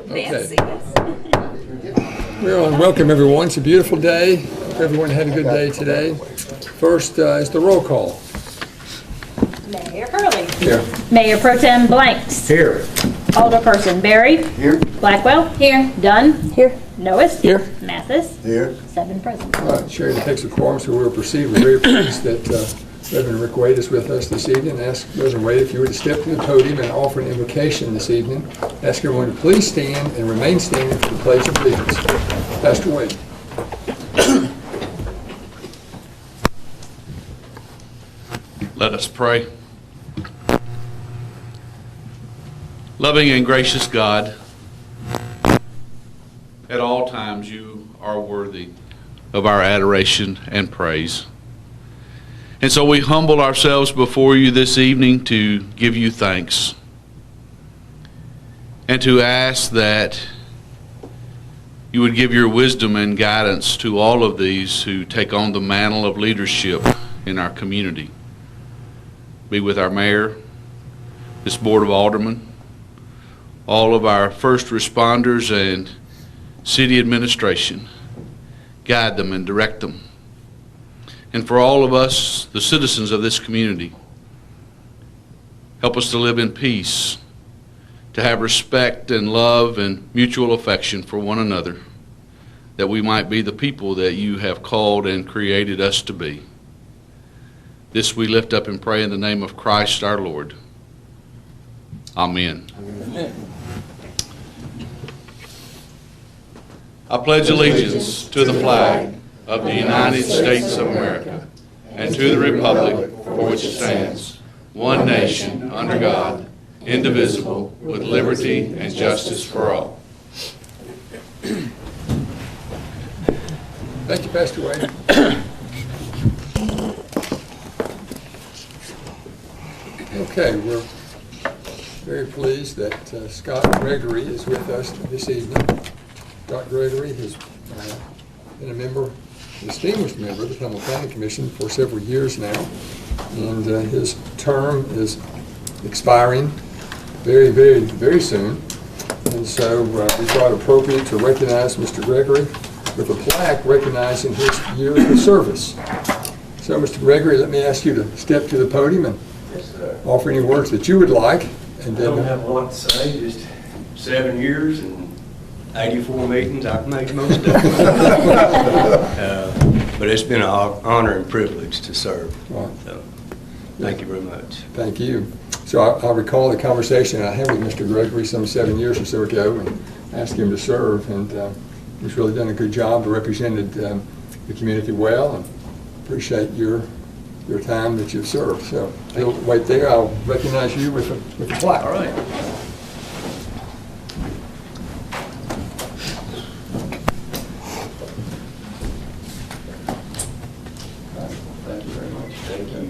Nancy. Well, and welcome everyone. It's a beautiful day. Hope everyone had a good day today. First is the roll call. Mayor Hurley. Here. Mayor Pro Tem Blanks. Here. Alderperson Berry. Here. Blackwell. Here. Dunn. Here. Noest. Here. Mathis. Here. 7 present. All right, Sherry takes a quorum, so we'll proceed. We're very pleased that Reverend Rick Wade is with us this evening. Ask Reverend Wade if you would step to the podium and offer an invocation this evening. Ask everyone to please stand and remain standing for the Pledge of Allegiance. Pastor Wade. Let us pray. Loving and gracious God, at all times you are worthy of our adoration and praise. And so we humble ourselves before you this evening to give you thanks and to ask that you would give your wisdom and guidance to all of these who take on the mantle of leadership in our community. Be with our mayor, this board of aldermen, all of our first responders and city administration. Guide them and direct them. And for all of us, the citizens of this community, help us to live in peace, to have respect and love and mutual affection for one another, that we might be the people that you have called and created us to be. This we lift up and pray in the name of Christ our Lord. Amen. Amen. I pledge allegiance to the flag of the United States of America and to the republic for which it stands, one nation, under God, indivisible, with liberty and justice for all. Thank you, Pastor Wade. Okay, we're very pleased that Scott Gregory is with us this evening. Scott Gregory has been a member, distinguished member of the Humboldt Planning Commission for several years now, and his term is expiring very, very, very soon. And so we thought it appropriate to recognize Mr. Gregory with a plaque recognizing his years of service. So, Mr. Gregory, let me ask you to step to the podium and offer any words that you would like. And then I don't have a lot to say, just 7 years and 84 meetings. I've made most of them. But it's been an honor and privilege to serve. Right. So, thank you very much. Thank you. So I recall the conversation I had with Mr. Gregory some 7 years or so ago and asked him to serve, and he's really done a good job, represented the community well, and appreciate your time that you've served. So you'll wait there. I'll recognize you with a plaque. All right. Thank you very much. Thank you.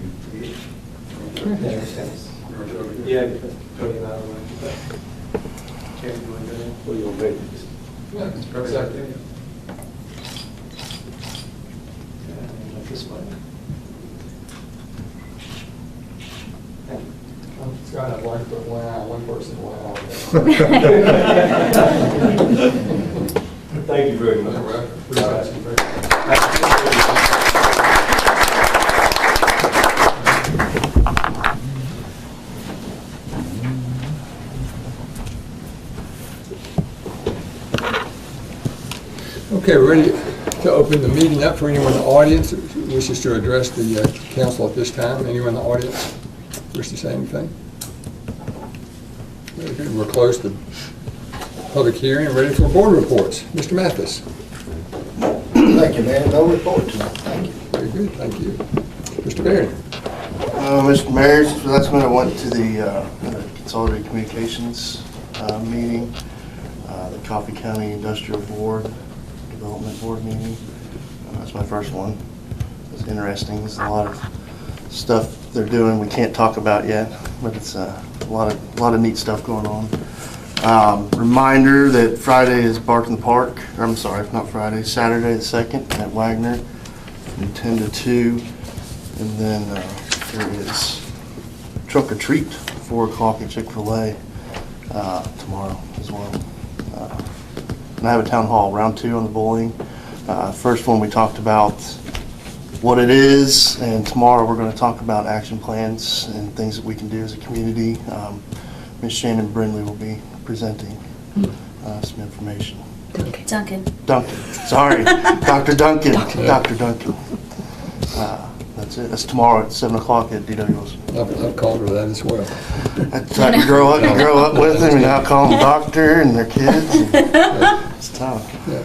Yeah, put it out of the way. Can't do it. What do you want me to do? Yeah, it's perfect. This way. Scott, I'd like to put one person wow. Thank you very much. Appreciate you very much. Okay, we're ready to open the meeting up for anyone in the audience who wishes to address the council at this time. Anyone in the audience wish to say anything? Very good. We're close to public hearing and ready for board reports. Mr. Mathis. Thank you, man. No report tonight. Thank you. Very good. Thank you. Mr. Barry. Mr. Mayor, so that's when I went to the Consolidated Communications meeting, the Coffee County Industrial Board, Development Board meeting. That's my first one. It was interesting. There's a lot of stuff they're doing we can't talk about yet, but it's a lot of neat stuff going on. Reminder that Friday is Bark in the Park. Or, I'm sorry, not Friday. Saturday the 2nd at Wagner from 10 to 2. And then there is Trunk or Treat, 4 o'clock at Chick-fil-A. tomorrow as well. And I have a town hall, round 2 on the bullying. First one we talked about what it is, and tomorrow we're going to talk about action plans and things that we can do as a community. Ms. Shannon Brindley will be presenting some information. Duncan. Sorry, Dr. Duncan. Dr. Duncan. That's it. That's tomorrow at 7 o'clock at DW's. I've called her that as well. I tried to grow up with them, and now I call them doctor and their kids. It's tough. Yeah.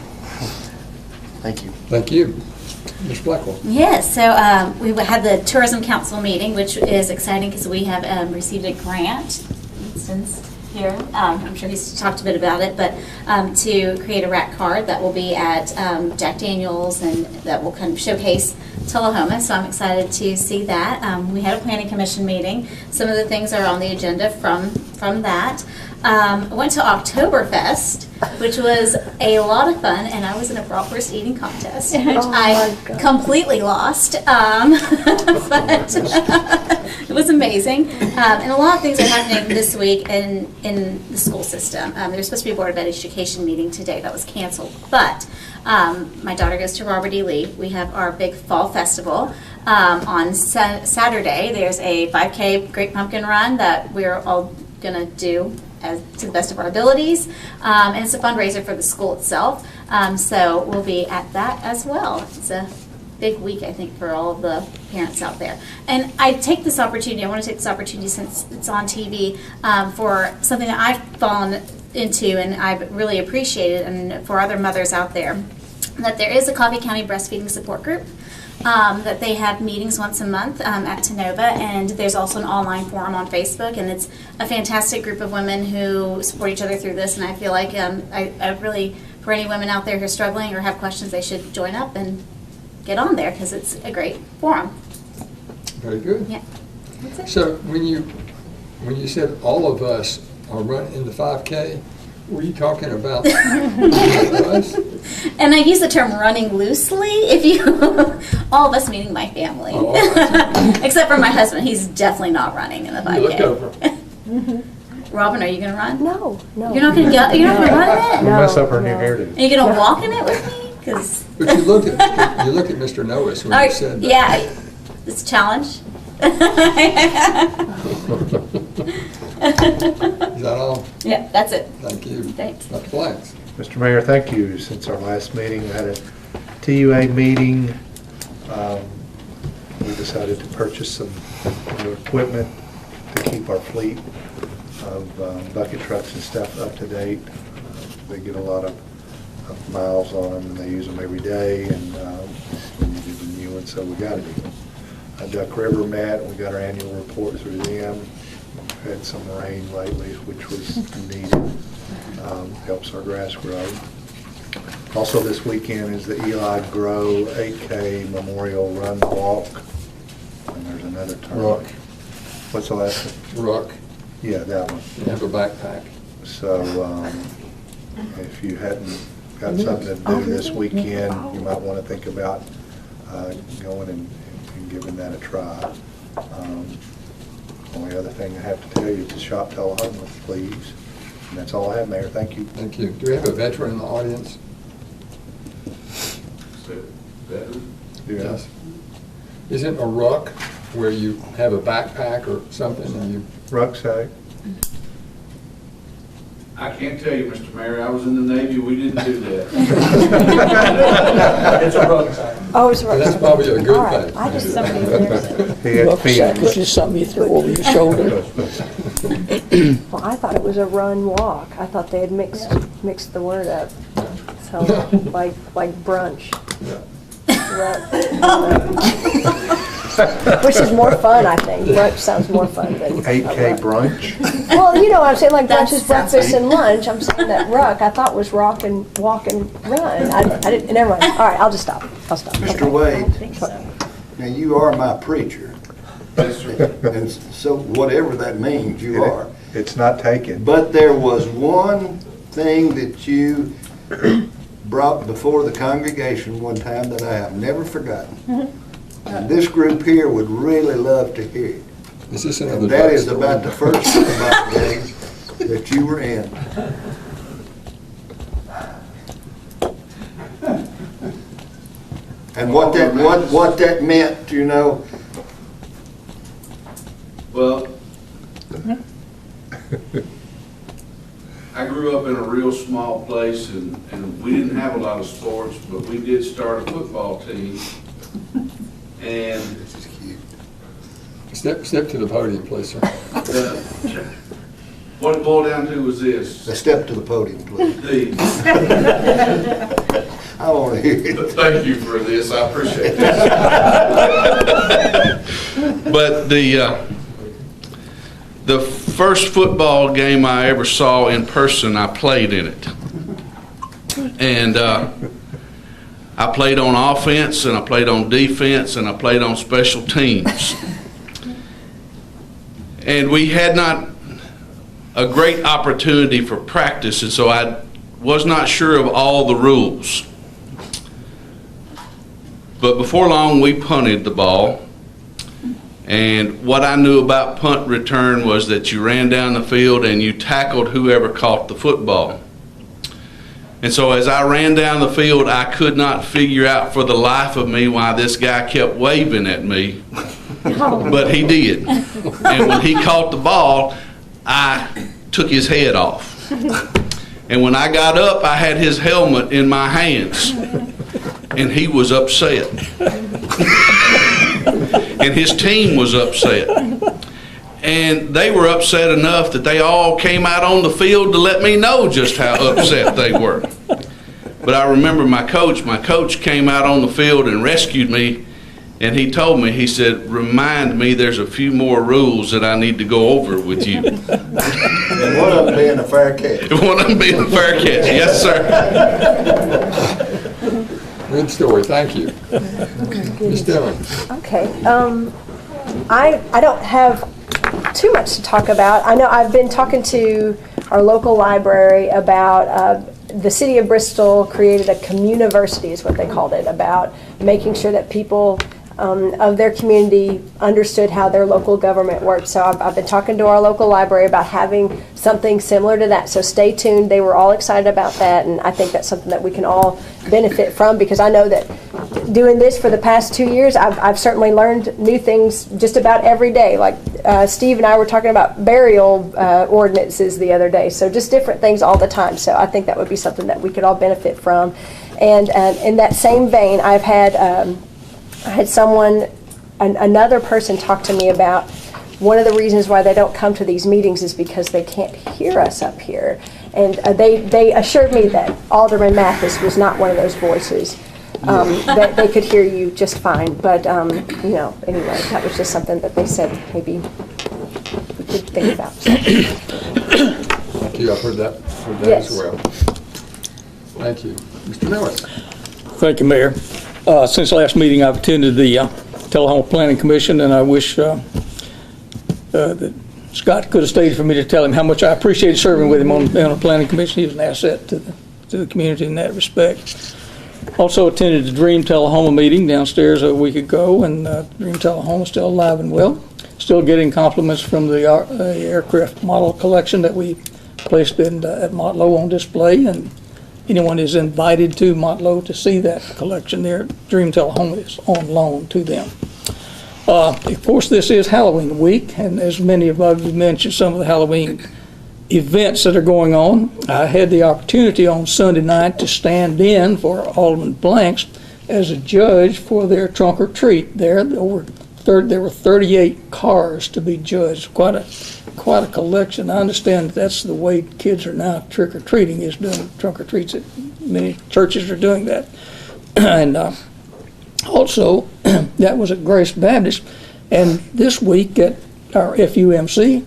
Thank you. Thank you. Ms. Blackwell. Yes, so we had the Tourism Council meeting, which is exciting because we have received a grant. Winston's here. I'm sure he's talked a bit about it, but to create a rack card that will be at Jack Daniels and that will kind of showcase Tullahoma, so I'm excited to see that. We had a planning commission meeting. Some of the things are on the agenda from that. I went to Oktoberfest, which was a lot of fun, and I was in a bratwurst eating contest, which I completely lost, but it was amazing. And a lot of things are happening this week in the school system. There's supposed to be a Board of Education meeting today that was canceled, but my daughter goes to Robert E. Lee. We have our big fall festival. On Saturday, there's a 5K Great Pumpkin Run that we're all going to do to the best of our abilities. And it's a fundraiser for the school itself. So we'll be at that as well. It's a big week, I think, for all of the parents out there. And I want to take this opportunity since it's on TV for something that I've fallen into and I've really appreciated, and for other mothers out there, that there is a Coffee County Breastfeeding Support Group. That they have meetings once a month at Tenova, and there's also an online forum on Facebook, and it's a fantastic group of women who support each other through this, and I feel like I really, for any women out there who are struggling or have questions, they should join up and get on there because it's a great forum. Very good. Yeah. That's it. So when you said all of us are running the 5K, were you talking about us? And I use the term running loosely, all of us meaning my family. Oh, all right. Except for my husband, he's definitely not running in the 5K. You looked over. Robin, are you going to run? No. You're not going to run in it? No, Mess up her new hairdo. Are you going to walk in it with me? Because But you look at Mr. Noes when you said that. yeah, it's a challenge. Is that all? Yeah, that's it. Thank you. Thanks. Dr. Blanks. Mr. Mayor, thank you. Since our last meeting, we had a TUA meeting. We decided to purchase some new equipment to keep our fleet of bucket trucks and stuff up to date. They get a lot of miles on them, and they use them every day, and we needed a new one, so we got a new one. Duck River met, we got our annual report through them. We've had some rain lately, which was needed. Helps our grass grow. Also this weekend is the Eli Grow 8K Memorial Run Walk. And there's another term. Rook. What's the last one? Rook. Yeah, that one. You have a backpack. So if you hadn't got something to do this weekend, you might want to think about going and giving that a try. Only other thing I have to tell you is to shop Tullahoma, please. And that's all I have, Mayor. Thank you. Thank you. Do we have a veteran in the audience? Yes. Isn't a ruck where you have a backpack or something and you... Rucksack. I can't tell you, Mr. Mayor, I was in the Navy, we didn't do that. It's a rucksack. Oh, it's right. That's probably a good All right. thing. I just Somebody there. He had Rucksack feet. is just something you throw over your shoulder. Well, I thought it was a run walk. I thought they had mixed the word up. So like brunch. Which is more fun, I think. Brunch sounds more fun than 8K brunch. Well, you know, I'm saying like That brunch is sounds breakfast and lunch. I'm saying that ruck I thought was rock and walk and run. I didn't. Never mind. All right, I'll just stop. I'll stop. Mr. Wade, think so. now you are my preacher. And so whatever that means, you are. It's not taken. But there was one thing that you brought before the congregation one time that I have never forgotten. And this group here would really love to hear it. Is this another And that duck is story? about the first football game that you were in. And what that meant, you know. Well, I grew up in a real small place, and we didn't have a lot of sports, but we did start a football team. And This is cute. Step to the podium, please, sir. what it boiled down to was this. A step to the podium, please. The, I want to hear it. thank you for this, I appreciate this. But the first football game I ever saw in person, I played in it. And I played on offense, and I played on defense, and I played on special teams. And we had not a great opportunity for practice, and so I was not sure of all the rules. But before long, we punted the ball. And what I knew about punt return was that you ran down the field and you tackled whoever caught the football. And so as I ran down the field, I could not figure out for the life of me why this guy kept waving at me, but he did. And when he caught the ball, I took his head off. And when I got up, I had his helmet in my hands, and he was upset. And his team was upset. And they were upset enough that they all came out on the field to let me know just how upset they were. But I remember my coach came out on the field and rescued me, and he told me, he said, "Remind me there's a few more rules that I need to go over with you." And one of them being a fair catch. One of them being a fair catch. Yes, sir. Good story, thank you. Ms. Dillon. Okay, I don't have too much to talk about. I know I've been talking to our local library about the city of Bristol created a communiversity, is what they called it, about making sure that people of their community understood how their local government worked. So I've been talking to our local library about having something similar to that. So stay tuned. They were all excited about that, and I think that's something that we can all benefit from, because I know that doing this for the past 2 years, I've certainly learned new things just about every day. Like Steve and I were talking about burial ordinances the other day. So just different things all the time. So I think that would be something that we could all benefit from. And in that same vein, I had someone, another person talk to me about one of the reasons why they don't come to these meetings is because they can't hear us up here. And they assured me that Alderman Mathis was not one of those voices, that they could hear you just fine. But, anyway, that was just something that they said maybe we could think about. So. Thank you, I've heard that Yes. as well. Thank you. Mr. Miller. Thank you, Mayor. Since last meeting, I've attended the Tullahoma Planning Commission, and I wish that Scott could have stayed for me to tell him how much I appreciated serving with him on the Planning Commission. He was an asset to the community in that respect. Also attended the Dream Tullahoma meeting downstairs a week ago, and Dream Tullahoma is still alive and well. Still getting compliments from the aircraft model collection that we placed at Motlow on display, and anyone is invited to Motlow to see that collection there. Dream Tullahoma is on loan to them. Of course, this is Halloween week, and as many of you mentioned, some of the Halloween events that are going on. I had the opportunity on Sunday night to stand in for Alderman Blanks as a judge for their trunk or treat. There were 38 cars to be judged. Quite a collection. I understand that's the way kids are now trick or treating, is doing trunk or treats. Many churches are doing that, and also that was at Grace Baptist. And this week at our FUMC,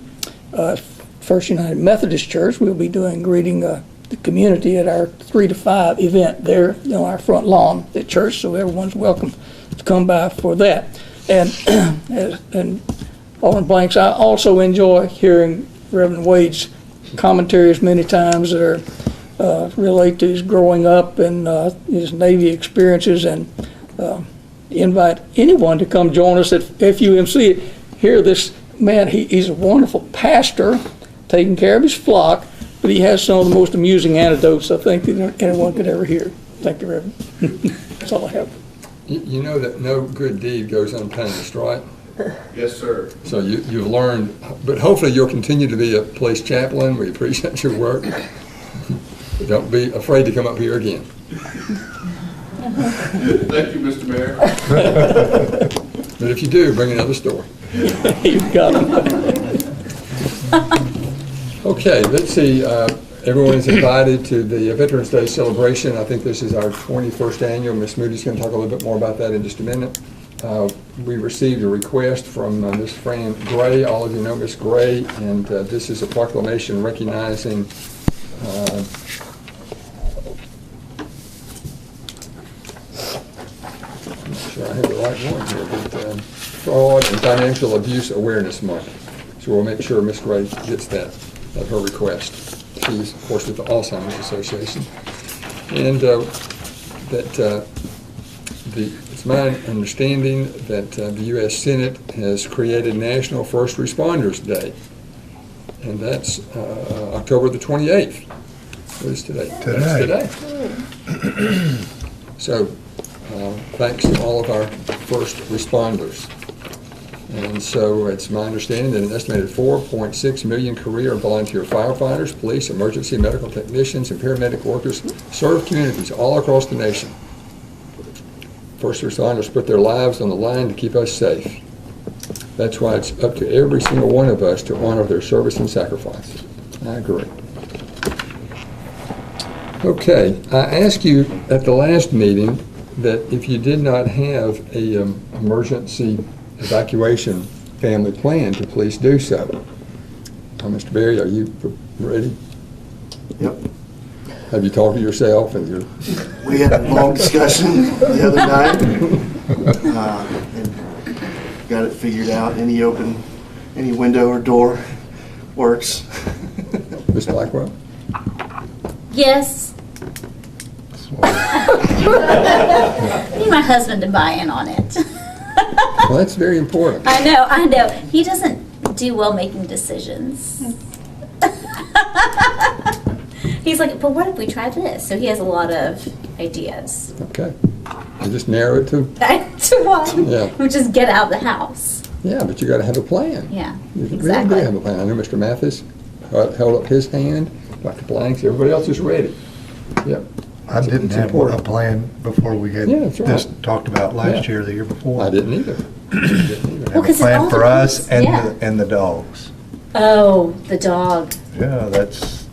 First United Methodist Church, we'll be greeting the community at our 3 to 5 event there on our front lawn at church. So everyone's welcome to come by for that. And Alderman Blanks, I also enjoy hearing Reverend Wade's commentaries many times that are relate to his growing up and his Navy experiences, and invite anyone to come join us at FUMC. Hear this man, he's a wonderful pastor, taking care of his flock, but he has some of the most amusing anecdotes I think that anyone could ever hear. Thank you, Reverend. That's all I have. You know that no good deed goes unpunished, right? Yes, sir. So you've learned, but hopefully you'll continue to be a police chaplain. We appreciate your work. Don't be afraid to come up here again. Thank you, Mr. Mayor. But if you do, bring another story. You've got it. Okay, let's see. Everyone's invited to the Veterans Day celebration. I think this is our 21st annual. Ms. Moody's going to talk a little bit more about that in just a minute. We received a request from Ms. Fran Gray. All of you know Ms. Gray, and this is a proclamation recognizing I'm not sure I have the right one here, but Fraud and Financial Abuse Awareness Month. So we'll make sure Ms. Gray gets that at her request. She's, of course, with the Alzheimer's Association. And it's my understanding that the U.S. Senate has created National First Responders Day. And that's October the 28th. What is today? Today. That's today. So thanks to all of our first responders. And so it's my understanding that an estimated 4.6 million career and volunteer firefighters, police, emergency medical technicians, and paramedic workers serve communities all across the nation. First responders put their lives on the line to keep us safe. That's why it's up to every single one of us to honor their service and sacrifice. I agree. Okay, I asked you at the last meeting that if you did not have a emergency evacuation family plan to please do so. Mr. Berry, are you ready? Yep. Have you talked to yourself and your... We had a long discussion the other night. And got it figured out. Any window or door works. Ms. Blackwell? Yes. Need my husband to buy in on it. Well, that's very important. I know. He doesn't do well making decisions. He's like, but what if we try this? So he has a lot of ideas. Okay. You just narrow it to... To one. Yeah. We just get out of the house. Yeah, but you got to have a plan. Yeah, You really exactly. do have a plan. I know Mr. Mathis held up his hand, Dr. Blanks, everybody else is ready. Yep. I didn't It's have important. a plan before we had Yeah, that's right. this talked about last Yeah. year, the year before. I didn't either. Well, Have a 'cause it plan all for us depends, and yeah. and the dogs. Oh, the dog. Yeah, that's,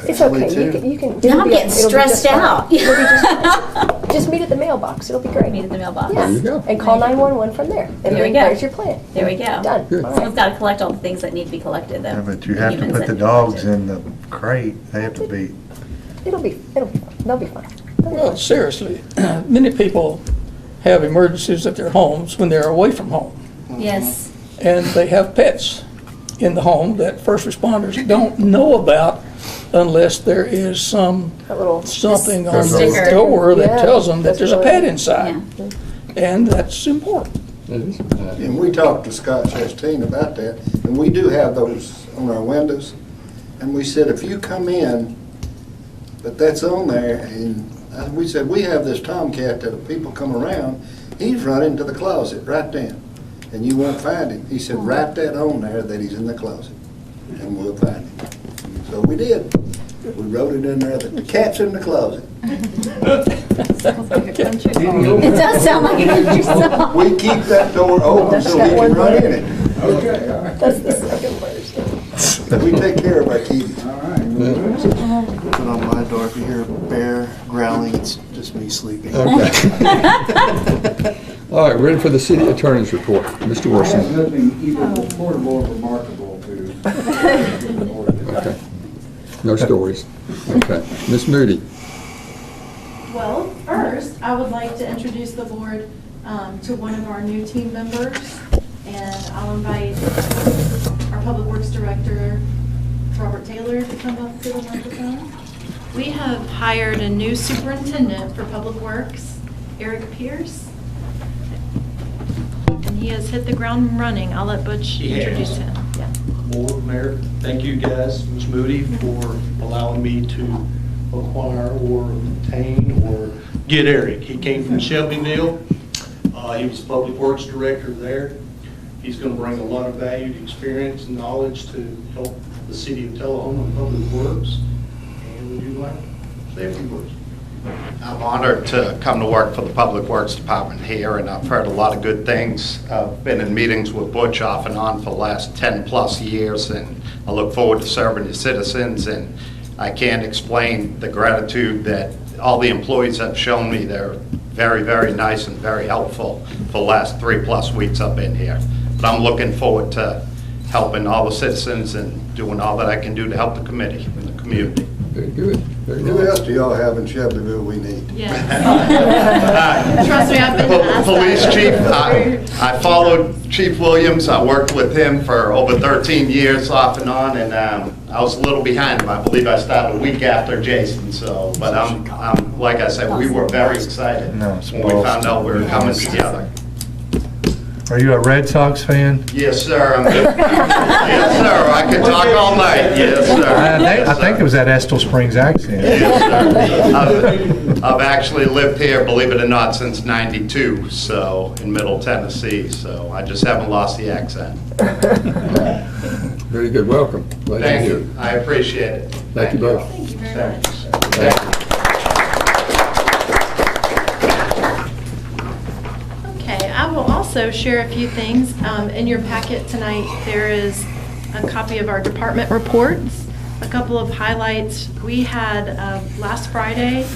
It's okay. Me too. You can. Now I'm getting stressed out. It'll be just fine. Just meet at the mailbox. It'll be great. Meet at the mailbox. Yeah. There you go. And call 911 from there. And There we then go. there's your plan. There we go. Done. Good. All right. Someone's got to collect all the things that need to be collected, though. yeah, but you have to Humans put that the need to be dogs collected. in the crate. They have to be, It'll be fine. They'll be fine. Well, seriously, many people have emergencies at their homes when they're away from home. Yes. And they have pets in the home that first responders don't know about unless there is That little. something on sticker. the door that Yeah, tells them that that's there's a really- pet Yeah. inside. And that's important. It is. And we talked to Scott Chastain about that, and we do have those on our windows. And we said, if you come in, but that's on there, and we said, we have this tomcat that if people come around, he's running to the closet right then, and you won't find him. He said, write that on there that he's in the closet, and we'll find him. So we did. We wrote it in there that the cat's in the closet. It does sound like a country song. We keep that door open so he can run in it. Okay, all right. That's the second verse. We take care of our kitties. All right. Put on my door. If you hear a bear growling, it's just me sleeping. Okay. All right, ready for the city attorney's report. Mr. I have Wilson. nothing either reportable or remarkable to. Okay. No stories. Okay. Ms. Moody. Well, first, I would like to introduce the board to one of our new team members, and I'll invite our Public Works Director, Robert Taylor, to come up to the microphone. We have hired a new superintendent for Public Works, Eric Pierce, and he has hit the ground running. I'll let Butch introduce him. Yeah. Board, Mayor, thank you guys, Ms. Moody, for allowing me to acquire or obtain or get Eric. He came from Shelbyville. He was Public Works Director there. He's going to bring a lot of valued experience and knowledge to help the city of Tullahoma and Public Works. And would you like to say a few words? I'm honored to come to work for the Public Works Department here, and I've heard a lot of good things. I've been in meetings with Butch off and on for the last 10-plus years, and I look forward to serving the citizens, and I can't explain the gratitude that all the employees have shown me. They're very, very nice and very helpful for the last 3+ weeks I've been here. But I'm looking forward to helping all the citizens and doing all that I can do to help the committee and the community. Very good. Very Who nice. else do y'all have in Shelbyville we need? Yes. Trust me, I've been asked Police that. chief, I followed Chief Williams. I worked with him for over 13 years off and on, and I was a little behind him. I believe I started a week after Jason, so, but I'm like I said, we were very excited when we found out we were coming together. Are you a Red Sox fan? Yes, sir. Yes, sir. I could talk all night. Yes, sir. I think it was that Estill Springs accent. Yes, sir. I've actually lived here, believe it or not, since '92, so in Middle Tennessee. So I just haven't lost the accent. Very good. Welcome. Glad Thank you're you. here. I appreciate it. Thank you both. Thank you very much. Thank you. Okay, I will also share a few things. In your packet tonight, there is a copy of our department reports, a couple of highlights. We had last Friday,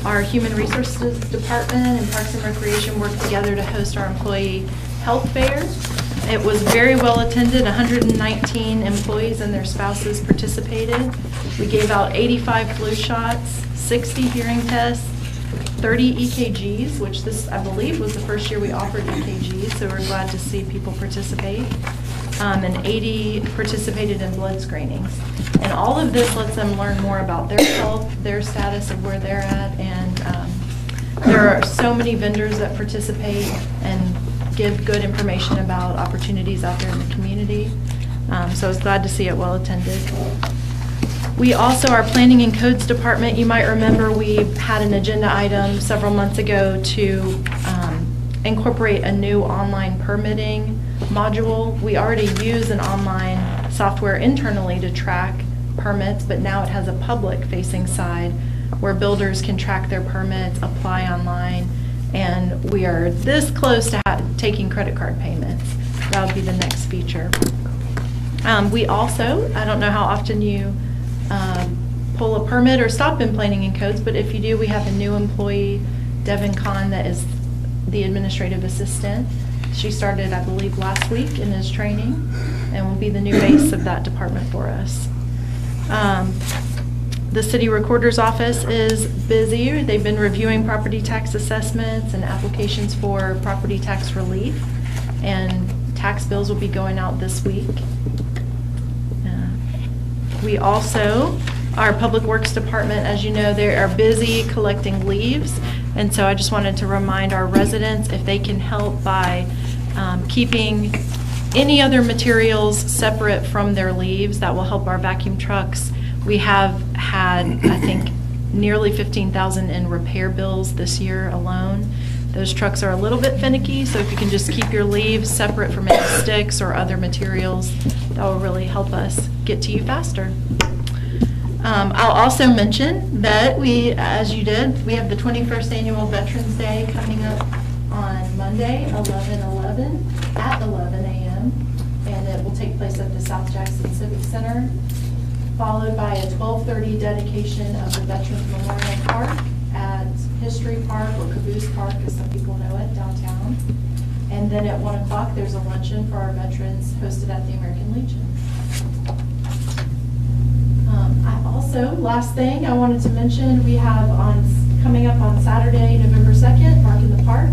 our Human Resources Department and Parks and Recreation worked together to host our employee health fair. It was very well attended. 119 employees and their spouses participated. We gave out 85 flu shots, 60 hearing tests, 30 EKGs, which this, I believe, was the first year we offered EKGs, so we're glad to see people participate. And 80 participated in blood screenings. And all of this lets them learn more about their health, their status of where they're at, and there are so many vendors that participate and give good information about opportunities out there in the community. So I was glad to see it well attended. We also, our Planning and Codes Department, you might remember we had an agenda item several months ago to incorporate a new online permitting module. We already use an online software internally to track permits, but now it has a public-facing side where builders can track their permits, apply online, and we are this close to taking credit card payments. That would be the next feature. We also, I don't know how often you pull a permit or stop in Planning and Codes, but if you do, we have a new employee, Devin Kahn, that is the administrative assistant. She started, I believe, last week and is training and will be the new base of that department for us. The city recorder's office is busy. They've been reviewing property tax assessments and applications for property tax relief, and tax bills will be going out this week. We also, our Public Works Department, as you know, they are busy collecting leaves, and so I just wanted to remind our residents if they can help by keeping any other materials separate from their leaves, that will help our vacuum trucks. We have had, I think, nearly 15,000 in repair bills this year alone. Those trucks are a little bit finicky, so if you can just keep your leaves separate from any sticks or other materials, that will really help us get to you faster. I'll also mention that we, as you did, we have the 21st Annual Veterans Day coming up on Monday, 11/11, at 11 a.m., and it will take place at the South Jackson Civic Center, followed by a 12:30 dedication of the Veterans Memorial Park at History Park, or Caboose Park, as some people know it, downtown. And then at 1 o'clock, there's a luncheon for our veterans hosted at the American Legion. I also, last thing I wanted to mention, we have coming up on Saturday, November 2nd, Bark in the Park.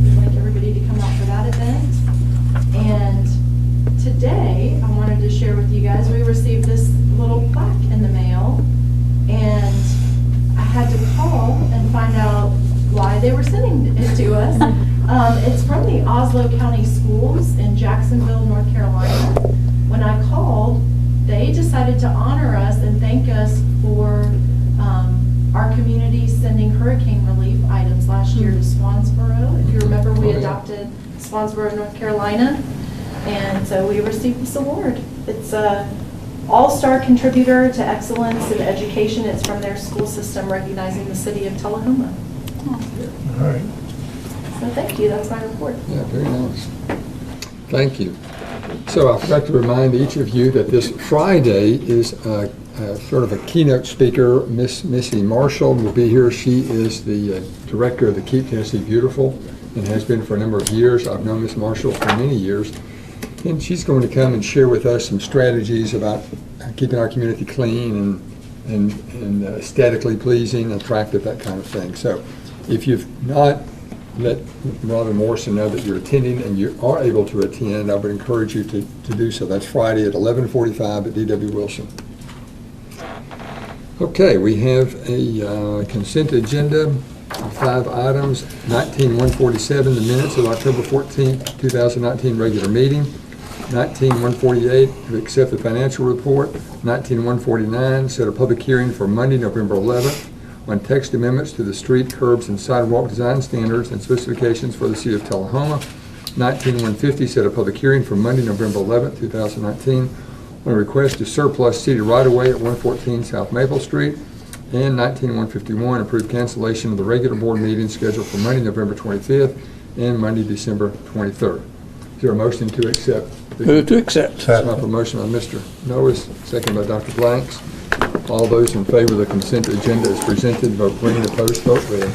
We'd like everybody to come out for that event. And today, I wanted to share with you guys, we received this little plaque in the mail, and I had to call and find out why they were sending it to us. It's from the Oslo County Schools in Jacksonville, North Carolina. When I called, thank us for our community sending hurricane relief items last year to Swansboro. If you remember, we adopted Swansboro, North Carolina, and so we received this award. It's a all-star contributor to excellence in education. It's from their school system recognizing the city of Tullahoma. All right. So thank you, that's my report. Yeah, very nice. Thank you. So I forgot to remind each of you that this Friday is sort of a keynote speaker. Missy Marshall will be here. She is the director of the Keep Tennessee Beautiful and has been for a number of years. I've known Miss Marshall for many years. And she's going to come and share with us some strategies about keeping our community clean and aesthetically pleasing, attractive, that kind of thing. So if you've not let Robin Morrison know that you're attending and you are able to attend, I would encourage you to do so. That's Friday at 11:45 at D.W. Wilson. Okay, we have a consent agenda of 5 items. 19-147, the minutes of October 14th, 2019 regular meeting. 19-148, to accept the financial report. 19-149, set a public hearing for Monday, November 11th on text amendments to the street, curbs, and sidewalk design standards and specifications for the city of Tullahoma. 19-150, set a public hearing for Monday, November 11th, 2019 on a request to surplus city right-of-way at 114 South Maple Street. And 19-151, approve cancellation of the regular board meeting scheduled for Monday, November 25th and Monday, December 23rd. Is there a motion to accept? Move to accept. I have a motion by Mr. Noes, second by Dr. Blanks. All those in favor of the consent agenda as presented, vote green. Opposed, vote red.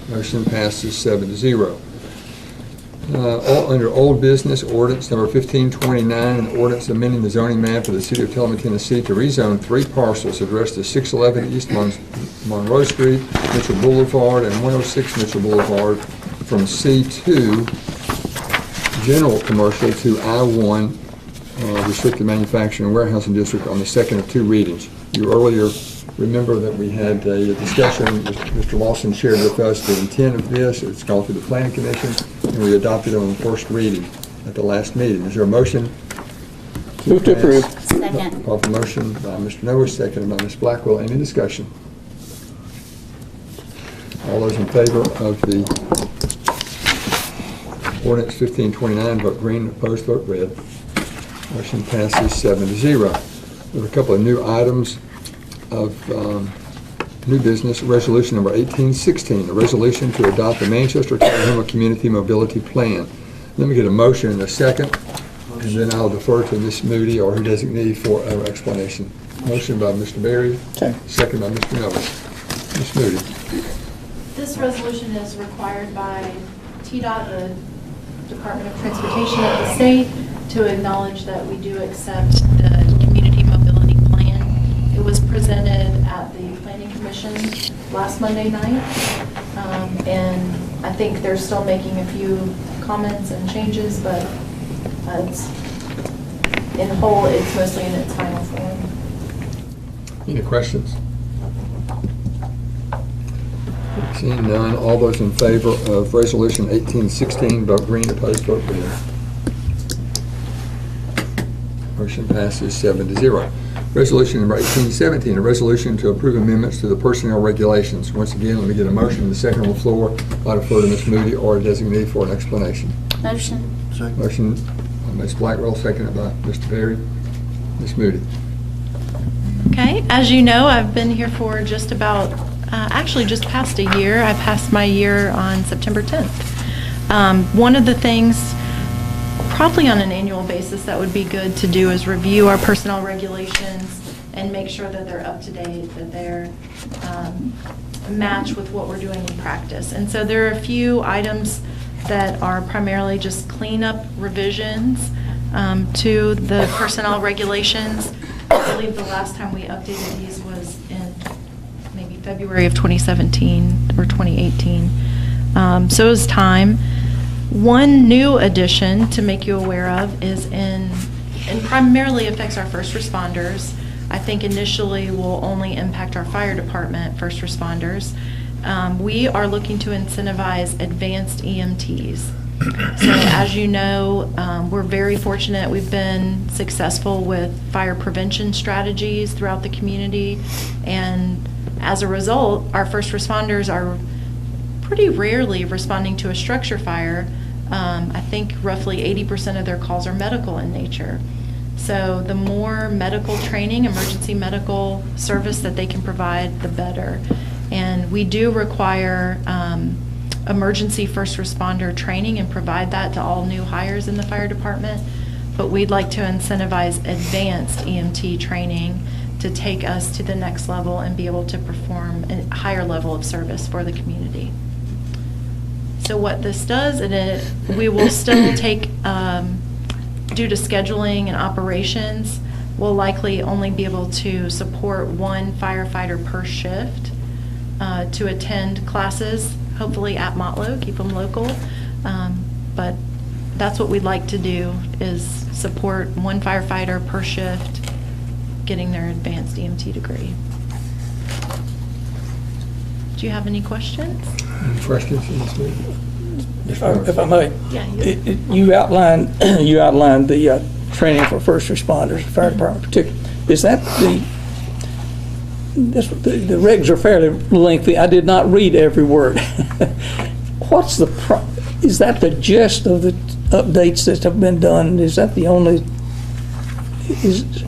Motion passes 7-0. Under old business, ordinance number 1529, an ordinance amending the zoning map of the city of Tullahoma, Tennessee to rezone 3 parcels addressed as 611 East Monroe Street, Mitchell Boulevard, and 106 Mitchell Boulevard from C2 general commercial to I1 restricted manufacturing and warehousing district on the second of 2 readings. You earlier remember that we had a discussion. Mr. Lawson shared with us the intent of this. It's gone through the Planning Commission, and we adopted it on the first reading at the last meeting. Is there a motion? Move to approve. Second. Call for motion by Mr. Noah, seconded by Ms. Blackwell. Any discussion? All those in favor of the ordinance 1529, vote green. Opposed, vote red. Motion passes 7-0. There are a couple of new items of new business. Resolution number 1816, a resolution to adopt the Manchester Tullahoma Community Mobility Plan. Let me get a motion in a second, and then I'll defer to Ms. Moody or her designee for our explanation. Motion by Mr. Berry, second by Mr. Noah. Ms. Moody. This resolution is required by TDOT, the Department of Transportation of the state, to acknowledge that we do accept the Community Mobility Plan. It was presented at the Planning Commission last Monday night, and I think they're still making a few comments and changes, but it's, in whole, it's mostly in its final form. Any questions? Seeing none, all those in favor of Resolution 1816, vote green. Opposed, vote red. Motion passes 7-0. Resolution number 1817, a resolution to approve amendments to the personnel regulations. Once again, let me get a motion in the second on the floor. I defer to Ms. Moody or a designee for an explanation. Motion. Second. Motion by Ms. Blackwell, seconded by Mr. Berry. Ms. Moody. Okay, as you know, I've been here for just about, actually just past a year. I passed my year on September 10th. One of the things probably on an annual basis that would be good to do is review our personnel regulations and make sure that they're up to date, that they're match with what we're doing in practice. And so there are a few items that are primarily just cleanup revisions to the personnel regulations. I believe the last time we updated these was in maybe February of 2017 or 2018. So it was time. One new addition to make you aware of is and primarily affects our first responders. I think initially will only impact our fire department first responders. We are looking to incentivize advanced EMTs. So as you know, we're very fortunate. We've been successful with fire prevention strategies throughout the community. And as a result, our first responders are pretty rarely responding to a structure fire. I think roughly 80% of their calls are medical in nature. So the more medical training, emergency medical service that they can provide, the better. And we do require emergency first responder training and provide that to all new hires in the fire department. But we'd like to incentivize advanced EMT training to take us to the next level and be able to perform a higher level of service for the community. So what this does, we will still take, due to scheduling and operations, we'll likely only be able to support one firefighter per shift to attend classes, hopefully at Motlow, keep them local. But that's what we'd like to do, is support one firefighter per shift getting their advanced EMT degree. Do you have any questions? Any questions for Ms. Moody? If I may. Yeah. You outlined the training for first responders, fire department in particular. Is that the regs are fairly lengthy. I did not read every word. Is that the gist of the updates that have been done? Is that the only?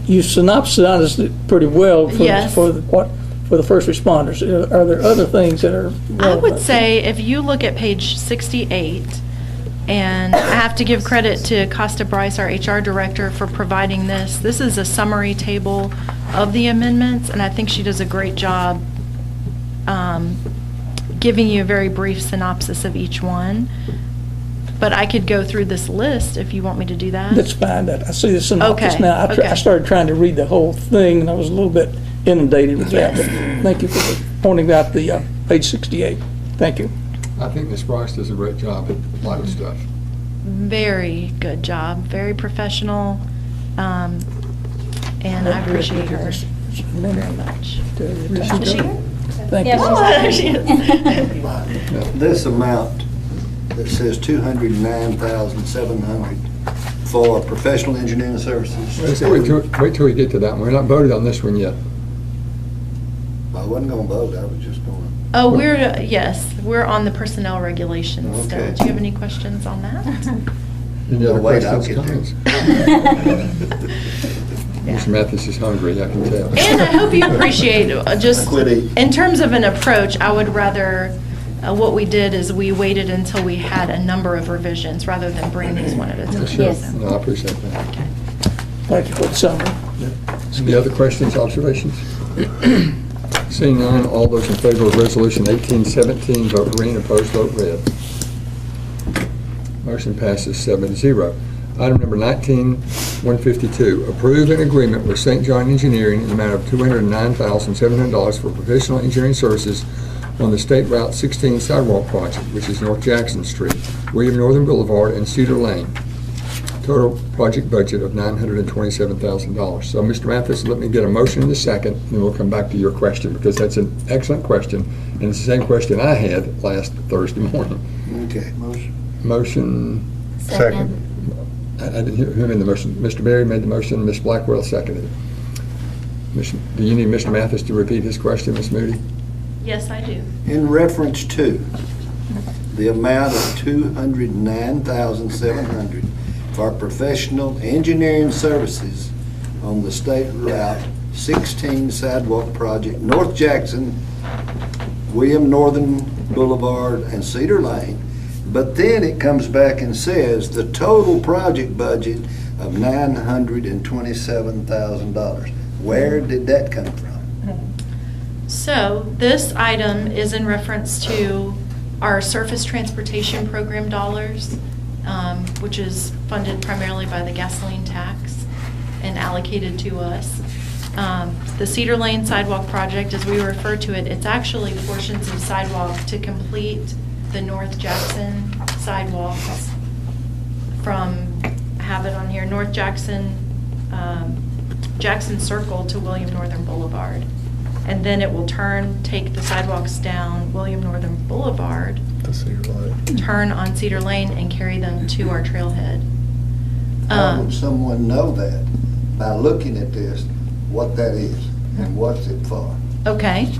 You synopsized it pretty well for the first responders. Are there other things that are relevant? I would say if you look at page 68, and I have to give credit to Costa Bryce, our HR director, for providing this. This is a summary table of the amendments, and I think she does a great job giving you a very brief synopsis of each one. But I could go through this list if you want me to do that. That's fine. I see the synopsis Okay, now. okay. I started trying to read the whole thing, and I was a little bit inundated with that. But thank you for pointing out the page 68. Thank you. I think Ms. Bryce does a great job at a lot of stuff. Very good job, very professional, and I appreciate her very much. Is she here? Thank you. Yeah, she is. This amount that says $209,700 for professional engineering services. Wait till we get to that one. We're not voted on this one yet. I wasn't gonna vote, I was just gonna. Oh, we're on the personnel regulations still. Okay. Do you have any questions on that? Any other Wait, I'll questions, get comments? Mr. Mathis is hungry, I can tell. And I hope you appreciate, just Quit eating. in terms of an approach, I would rather, what we did is we waited until we had a number of revisions rather than bring these one at a time. Sure. Yes. No, I appreciate that. Okay. Thank you for the summary. Any other questions, observations? Seeing none, all those in favor of Resolution 1817, vote green, opposed, vote red. Motion passes 7-0. Item number 19-152, approve an agreement with St. John Engineering in the amount of $209,700 for professional engineering services on the State Route 16 Sidewalk Project, which is North Jackson Street, William Northern Boulevard, and Cedar Lane. Total project budget of $927,000. So, Mr. Mathis, let me get a motion in a second, and we'll come back to your question, because that's an excellent question, and it's the same question I had last Thursday morning. Okay, motion. Motion, Second. I didn't hear who made the motion. Mr. Berry made the motion, Ms. Blackwell seconded it. Do you need Mr. Mathis to repeat his question, Ms. Moody? Yes, I do. In reference to the amount of $209,700 for professional engineering services on the State Route 16 Sidewalk Project, North Jackson, William Northern Boulevard, and Cedar Lane. But then it comes back and says the total project budget of $927,000. Where did that come from? So this item is in reference to our surface transportation program dollars, which is funded primarily by the gasoline tax and allocated to us. The Cedar Lane Sidewalk Project, as we refer to it, it's actually portions of sidewalk to complete the North Jackson sidewalks from, I have it on here, North Jackson, Jackson Circle to William Northern Boulevard. and then it will take the sidewalks down William Northern Boulevard, To Cedar Lane. turn on Cedar Lane, and carry them to our trailhead. How would someone know that by looking at this, what that is and what's it for? Okay.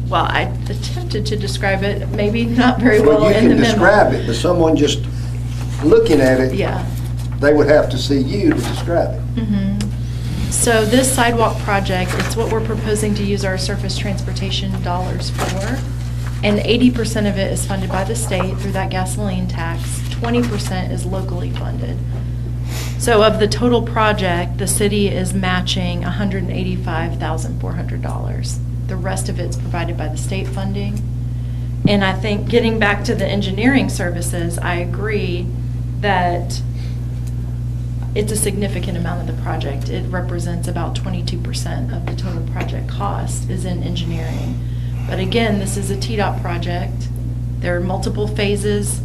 Well, I attempted to describe it, maybe not very well Well, you in the can memo. describe it, but someone just looking at it, Yeah. they would have to see you to describe it. Mhm. So this sidewalk project, it's what we're proposing to use our surface transportation dollars for. And 80% of it is funded by the state through that gasoline tax. 20% is locally funded. So of the total project, the city is matching $185,400. The rest of it's provided by the state funding. And I think getting back to the engineering services, I agree that it's a significant amount of the project. It represents about 22% of the total project cost is in engineering. But again, this is a TDOT project. There are multiple phases.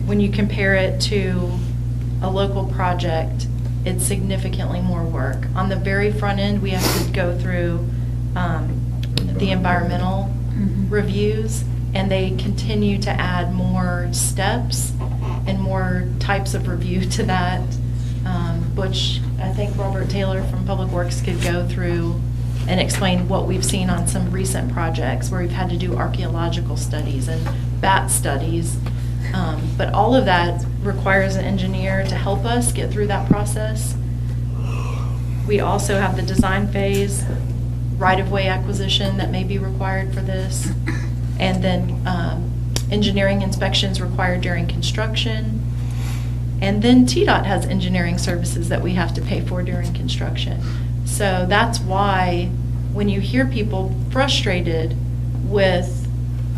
When you compare it to a local project, it's significantly more work. On the very front end, we have to go through the environmental reviews, and they continue to add more steps and more types of review to that. Butch, I think Robert Taylor from Public Works could go through and explain what we've seen on some recent projects where we've had to do archaeological studies and bat studies. But all of that requires an engineer to help us get through that process. We also have the design phase, right-of-way acquisition that may be required for this, and then engineering inspections required during construction. And then TDOT has engineering services that we have to pay for during construction. So that's why when you hear people frustrated with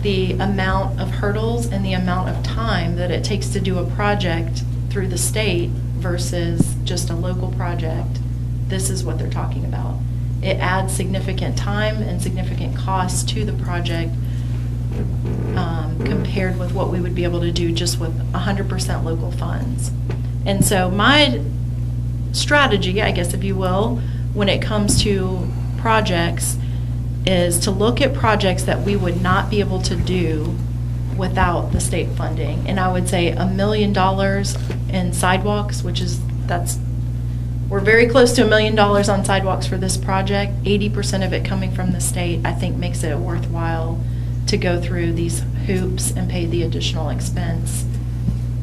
the amount of hurdles and the amount of time that it takes to do a project through the state versus just a local project, this is what they're talking about. It adds significant time and significant costs to the project compared with what we would be able to do just with 100% local funds. And so my strategy, I guess if you will, when it comes to projects is to look at projects that we would not be able to do without the state funding. And I would say $1 million in sidewalks, we're very close to $1 million on sidewalks for this project. 80% of it coming from the state, I think makes it worthwhile to go through these hoops and pay the additional expense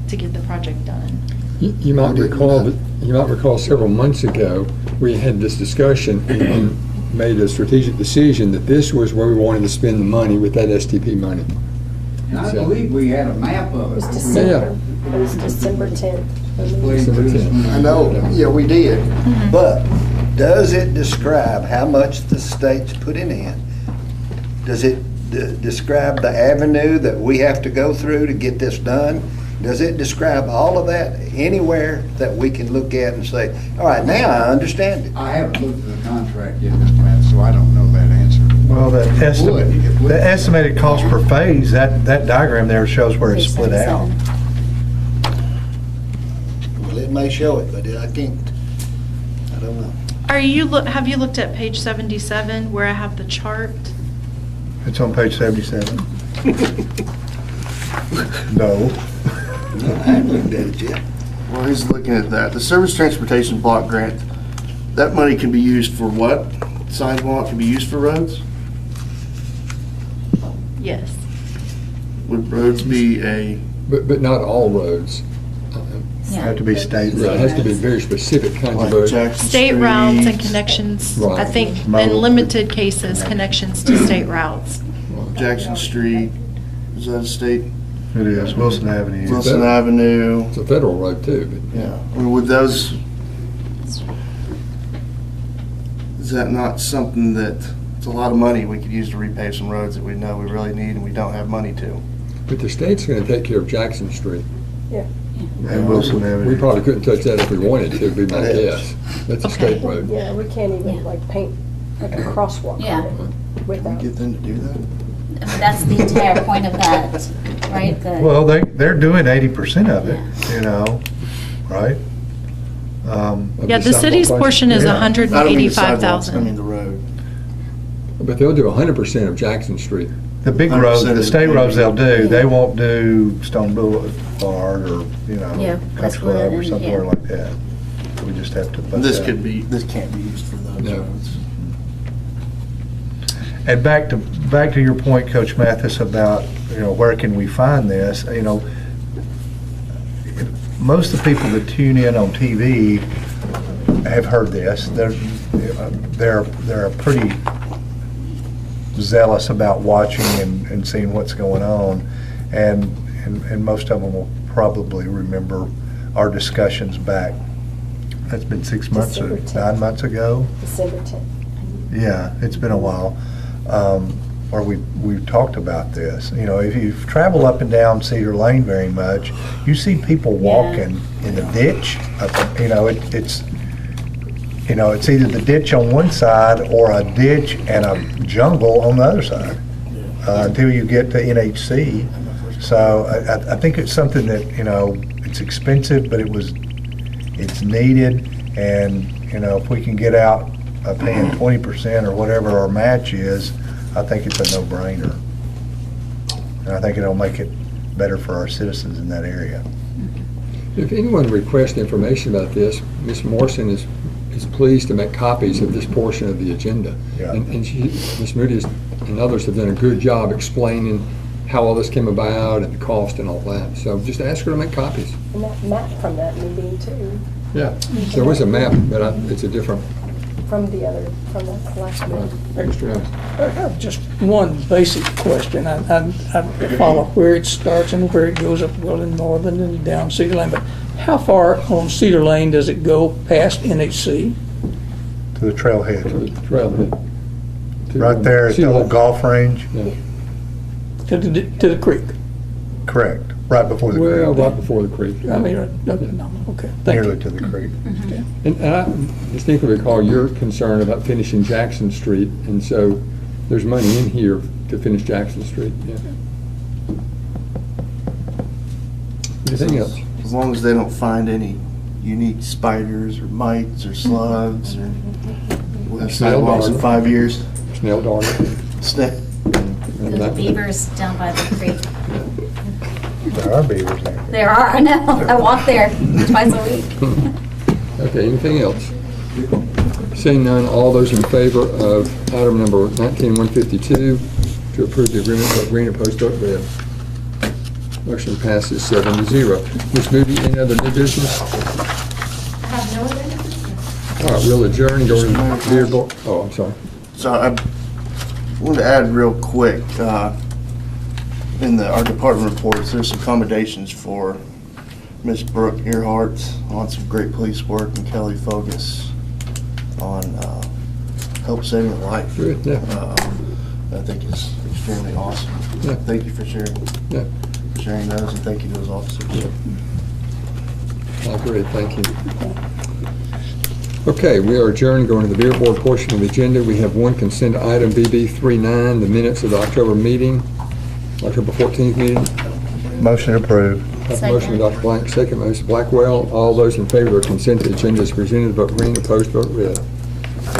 to get the project done. You might recall several months ago, we had this discussion and made a strategic decision that this was where we wanted to spend the money with that STP money. And I believe we had a map of it. It was December 10th. December 10th. I know, yeah, we did, but does it describe how much the state's putting in? Does it describe the avenue that we have to go through to get this done? Does it describe all of that anywhere that we can look at and say, all right, now I understand it? I haven't looked at the contract yet, so I don't know that answer. Well, the estimated cost per phase, that diagram there shows where it's split out. Well, it may show it, but I can't, I don't know. Have you looked at page 77 where I have the chart? It's on page 77. No. I haven't looked at it yet. Well, he's looking at that. The Service Transportation Block Grant, that money can be used for what? Sidewalk can be used for roads? Yes. Would roads be a... But not all roads. Have to be state Yeah, it has to be very specific kinds of Like roads. Jackson State Street. routes and connections, I Right. think in limited cases, connections to state routes. Jackson Street, is that a state? It is, Wilson Avenue. Wilson Avenue. It's a federal road too, but Yeah, I mean, would those, is that not something that, it's a lot of money we could use to repave some roads that we know we really need and we don't have money to? But the state's gonna take care of Jackson Street. Yeah. And Wilson We Avenue. probably couldn't touch that if we wanted to, would be my guess. That's a state road. Yeah, we can't even like paint like a crosswalk Yeah. on it Can we without. get them to do that? I mean, that's the entire point of that, right? Well, they're doing 80% of it, you know, right? Yeah, the city's portion is Yeah. I don't mean the sidewalks, I mean $185,000. the road. But they'll do 100% of Jackson Street. The big roads, 100% the of state the roads they'll do, paving. they won't do Stone Boulevard or, Yeah, Country Westwood Club or and- somewhere yeah. like that. We just have to. bust This out. this can't be used for those No. roads. And back to your point, Coach Mathis, about, where can we find this? Most of the people that tune in on TV have heard this. They're pretty zealous about watching and seeing what's going on. And most of them will probably remember our discussions back, that's been 6 months or December 10th. 9 months ago. December 10th. Yeah, it's been a while, where we've talked about this. If you travel up and down Cedar Lane very much, you see people walking in the ditch. It's either the ditch on one side or a ditch and a jungle on the other side, until you get to NHC. So I think it's something that, it's expensive, but it's needed. And, if we can get out paying 20% or whatever our match is, I think it's a no-brainer. And I think it'll make it better for our citizens in that area. If anyone requests information about this, Ms. Morrison is pleased to make copies of this portion of the agenda. Yeah. And Ms. Moody and others have done a good job explaining how all this came about and the cost and all that. So just ask her to make copies. And that map from that meeting too, Yeah, there was a map, but it's a different, from the last meeting. extra. I have just one basic question. I follow where it starts and where it goes up Willing Northern and down Cedar Lane, but how far on Cedar Lane does it go past NHC? To the trailhead. Trailhead. Right there at the old golf range. Yeah. To the creek? Correct. Right before the Well, creek. right before the creek. I mean, okay, thank you. Nearly to the creek. And I distinctly recall your concern about finishing Jackson Street, and so there's money in here to finish Jackson Street, yeah. Anything else? As long as they don't find any unique spiders or mites or slugs or we'll have Snail sidewalks in darter. 5 years. Snail darter. There's beavers down by the creek. There are beavers there. There are, I know. I walk there twice a week. Okay, anything else? Seeing none, all those in favor of item number 19152 to approve the agreement by green opposed vote red. Motion passes 7-0. Ms. Moody, any other new business? Have no other All right, we'll adjourn, go to the beer board. Oh, I'm sorry. So I wanted to add real quick, in our department reports, there's some commendations for Miss Brooke Earhart on some great police work and Kelly Fogus on help saving a life. Good, yeah. I think it's extremely awesome. Yeah. Thank you for sharing those, and thank you to those officers. I agree, thank you. Okay, we are adjourned, going to the beer board portion of the agenda. We have one consent item, BB39, the minutes of the October meeting, October 14th meeting. Motion approved. Have a motion by Dr. Blank, second by Mrs. Blackwell. All those in favor of consent to the agenda as presented, vote green, opposed, vote red. We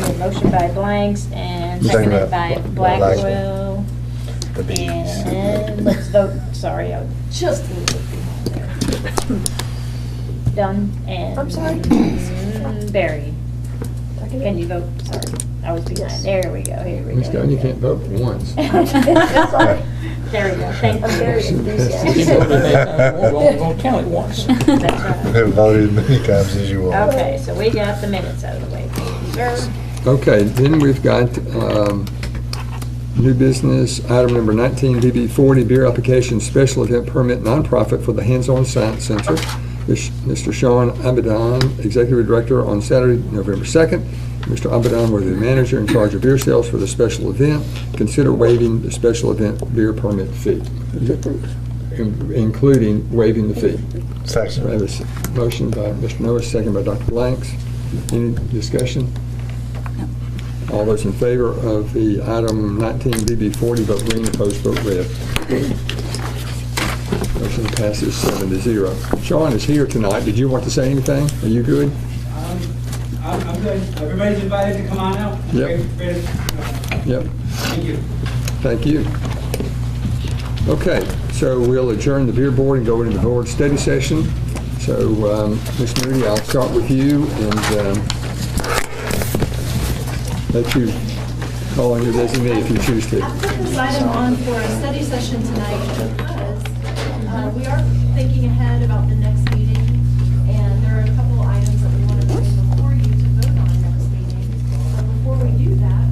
have motion by Blanks and seconded by Blackwell. And let's vote, sorry, I was just a little bit behind there. Dunn and. I'm sorry. Barry. Can you vote? Sorry, I was behind. There we go, here we go. Ms. Dunn, you can't vote for once. Sorry. There we go, thank I'm you. very You enthusiastic. voted that time, we're gonna count it once. That's right. Have voted as many times as you want. Okay, so we got the minutes out of the way. Thank you, sir. Okay, then we've got new business, item number 19, BB40, beer application special event permit nonprofit for the Hands-On Science Center. Mr. Sean Abadan, Executive Director, on Saturday, November 2nd. Mr. Abadan will be the manager in charge of beer sales for the special event. Consider waiving the special event beer permit fee, including waiving the fee. Second. I have a motion by Mr. Noah, second by Dr. Blanks. Any discussion? All those in favor of the item 19 BB40, vote green, opposed, vote red. Motion passes 7-0. Sean is here tonight. Did you want to say anything? Are you good? I'm good. Everybody's invited to come on out. Yep. Ready? Yep. Thank you. Thank you. Okay, so we'll adjourn the beer board and go into the board study session. So, Ms. Moody, I'll start with you and let you call on your designee if you choose to. I put this item on for a study session tonight because we are thinking ahead about the next meeting, and there are a couple items that we want to bring before you to vote on next meeting. But before we do that,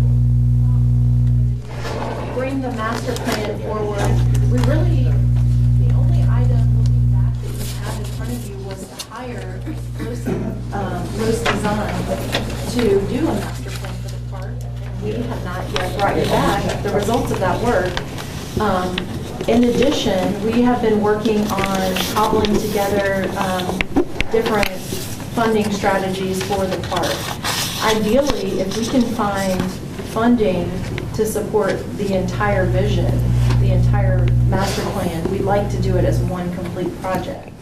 bring the master plan forward. We really, the only item looking back that we had in front of you was to hire Lowe's Design to do a master plan for the park. We have not yet brought you back the results of that work. In addition, we have been working on cobbling together different funding strategies for the park. Ideally, if we can find funding to support the entire vision, the entire master plan, we'd like to do it as one complete project.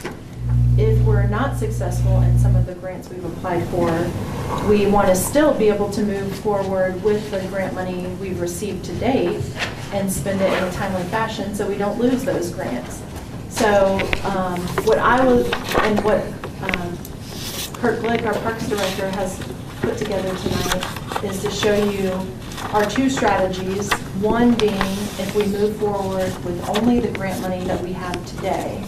If we're not successful in some of the grants we've applied for, we want to still be able to move forward with the grant money we've received to date and spend it in a timely fashion so we don't lose those grants. So what I was, and what Kurt Glick, our Parks Director, has put together tonight is to show you our two strategies. One being if we move forward with only the grant money that we have today,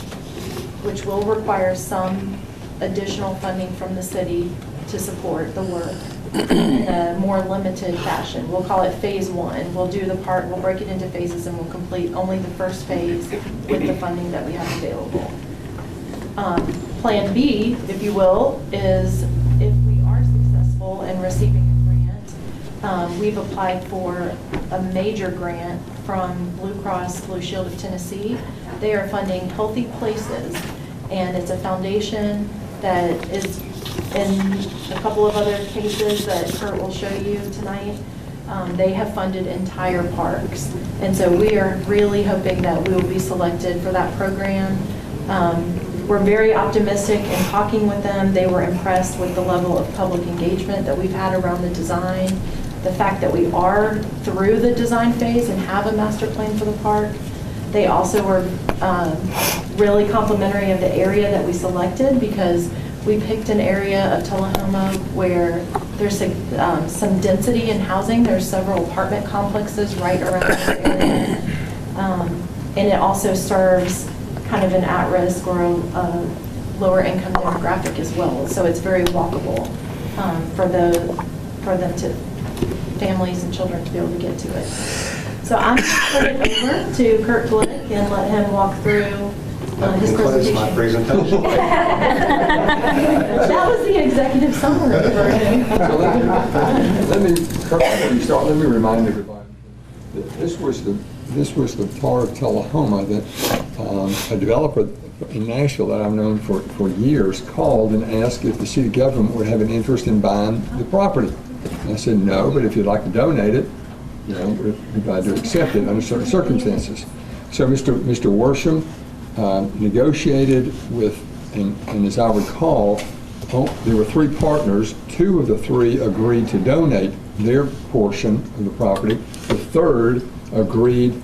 which will require some additional funding from the city to support the work in a more limited fashion. We'll call it phase one. We'll do the part, we'll break it into phases, and we'll complete only the first phase with the funding that we have available. Plan B, if you will, is if we are successful in receiving a grant, we've applied for a major grant from Blue Cross Blue Shield of Tennessee. They are funding Healthy Places, and it's a foundation that is in a couple of other cases that Kurt will show you tonight. They have funded entire parks, and so we are really hoping that we will be selected for that program. We're very optimistic in talking with them. They were impressed with the level of public engagement that we've had around the design, the fact that we are through the design phase and have a master plan for the park. They also were really complimentary of the area that we selected because we picked an area of Tullahoma where there's some density in housing. There's several apartment complexes right around this area. And it also serves kind of an at-risk or a lower income demographic as well. So it's very walkable for them to, families and children to be able to get to it. So I'm going to turn it over to Kurt Glick and let him walk through his presentation. My presentation. That was the executive summary for him. Let me, Kurt, before you start, let me remind everybody that this was the part of Tullahoma that a developer in Nashville that I've known for years called and asked if the city government would have an interest in buying the property. And I said no, but if you'd like to donate it, you know, we're glad to accept it under certain circumstances. So Mr. Worsham negotiated with, and as I recall, there were three partners. Two of the three agreed to donate their portion of the property. The third agreed,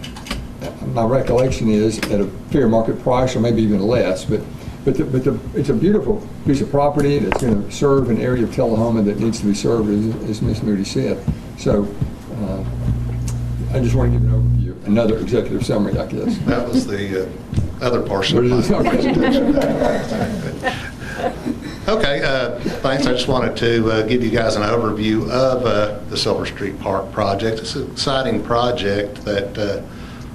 my recollection is, at a fair market price or maybe even less, but it's a beautiful piece of property that's going to serve an area of Tullahoma that needs to be served, as Ms. Moody said. So I just want to give an overview, another executive summary, I guess. That was the other portion of my presentation. Okay, thanks. I just wanted to give you guys an overview of the Silver Street Park project. It's an exciting project that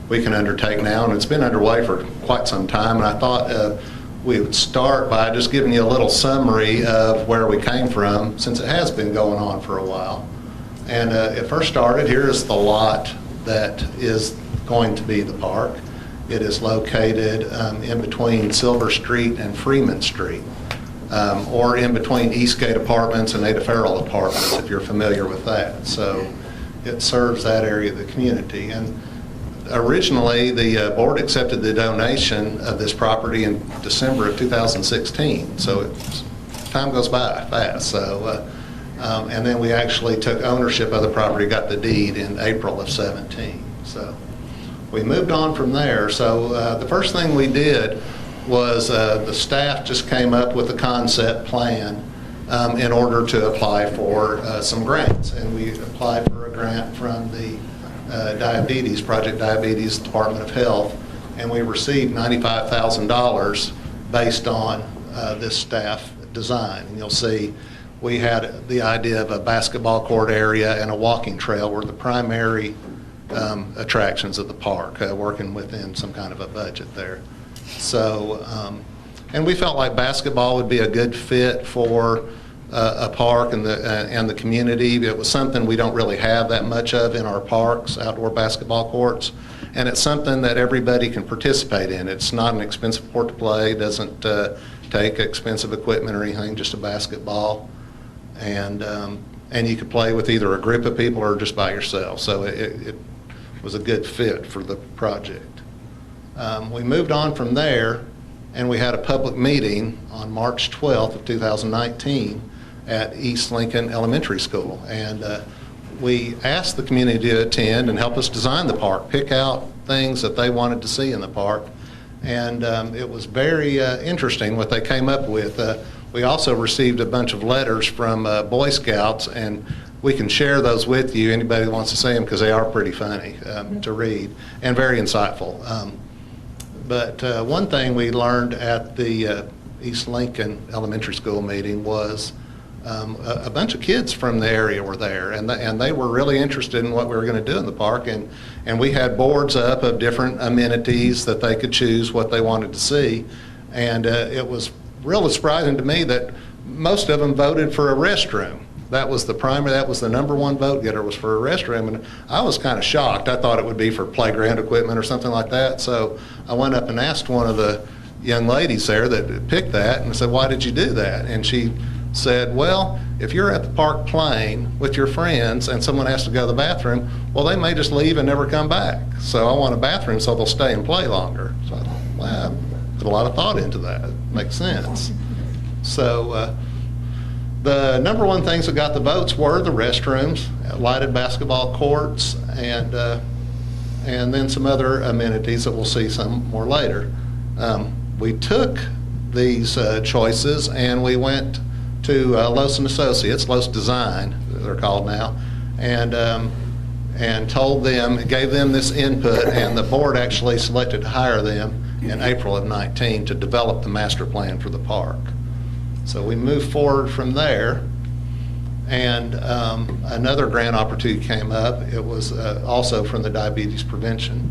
we can undertake now, and it's been underway for quite some time, and I thought we would start by just giving you a little summary of where we came from, since it has been going on for a while. And it first started, here is the lot that is going to be the park. It is located in between Silver Street and Freeman Street, or in between Eastgate Apartments and Ada Farrell Apartments, if you're familiar with that. So it serves that area of the community. And originally, the board accepted the donation of this property in December of 2016. So time goes by fast. So And then we actually took ownership of the property, got the deed in April of 17. So we moved on from there. So the first thing we did was the staff just came up with a concept plan in order to apply for some grants. And we applied for a grant from the Diabetes, Project Diabetes Department of Health, and we received $95,000 based on this staff design. And you'll see we had the idea of a basketball court area and a walking trail were the primary attractions of the park, working within some kind of a budget there. So, and we felt like basketball would be a good fit for a park and the community. It was something we don't really have that much of in our parks, outdoor basketball courts, and it's something that everybody can participate in. It's not an expensive court to play, doesn't take expensive equipment or anything, just a basketball, and you could play with either a group of people or just by yourself. So it was a good fit for the project. We moved on from there, and we had a public meeting on March 12th of 2019 at East Lincoln Elementary School. And we asked the community to attend and help us design the park, pick out things that they wanted to see in the park. And it was very interesting what they came up with. We also received a bunch of letters from Boy Scouts, and we can share those with you, anybody who wants to see them, because they are pretty funny to read and very insightful. But one thing we learned at the East Lincoln Elementary School meeting was a bunch of kids from the area were there, and they were really interested in what we were going to do in the park, and we had boards up of different amenities that they could choose what they wanted to see, and it was really surprising to me that most of them voted for a restroom. That was the primary, that was the number one vote getter, was for a restroom, and I was kind of shocked. I thought it would be for playground equipment or something like that, so I went up and asked one of the young ladies there that picked that, and I said, why did you do that? And she said, well, if you're at the park playing with your friends and someone has to go to the bathroom, well, they may just leave and never come back. So I want a bathroom so they'll stay and play longer. So I thought, wow, put a lot of thought into that. Makes sense. So the number one things that got the votes were the restrooms, lighted basketball courts, and then some other amenities that we'll see some more later. We took these choices and we went to Los & Associates, Los Design, they're called now, and told them, gave them this input, and the board actually selected to hire them in April of 19 to develop the master plan for the park. So we moved forward from there, and another grant opportunity came up. It was also from the Diabetes Prevention.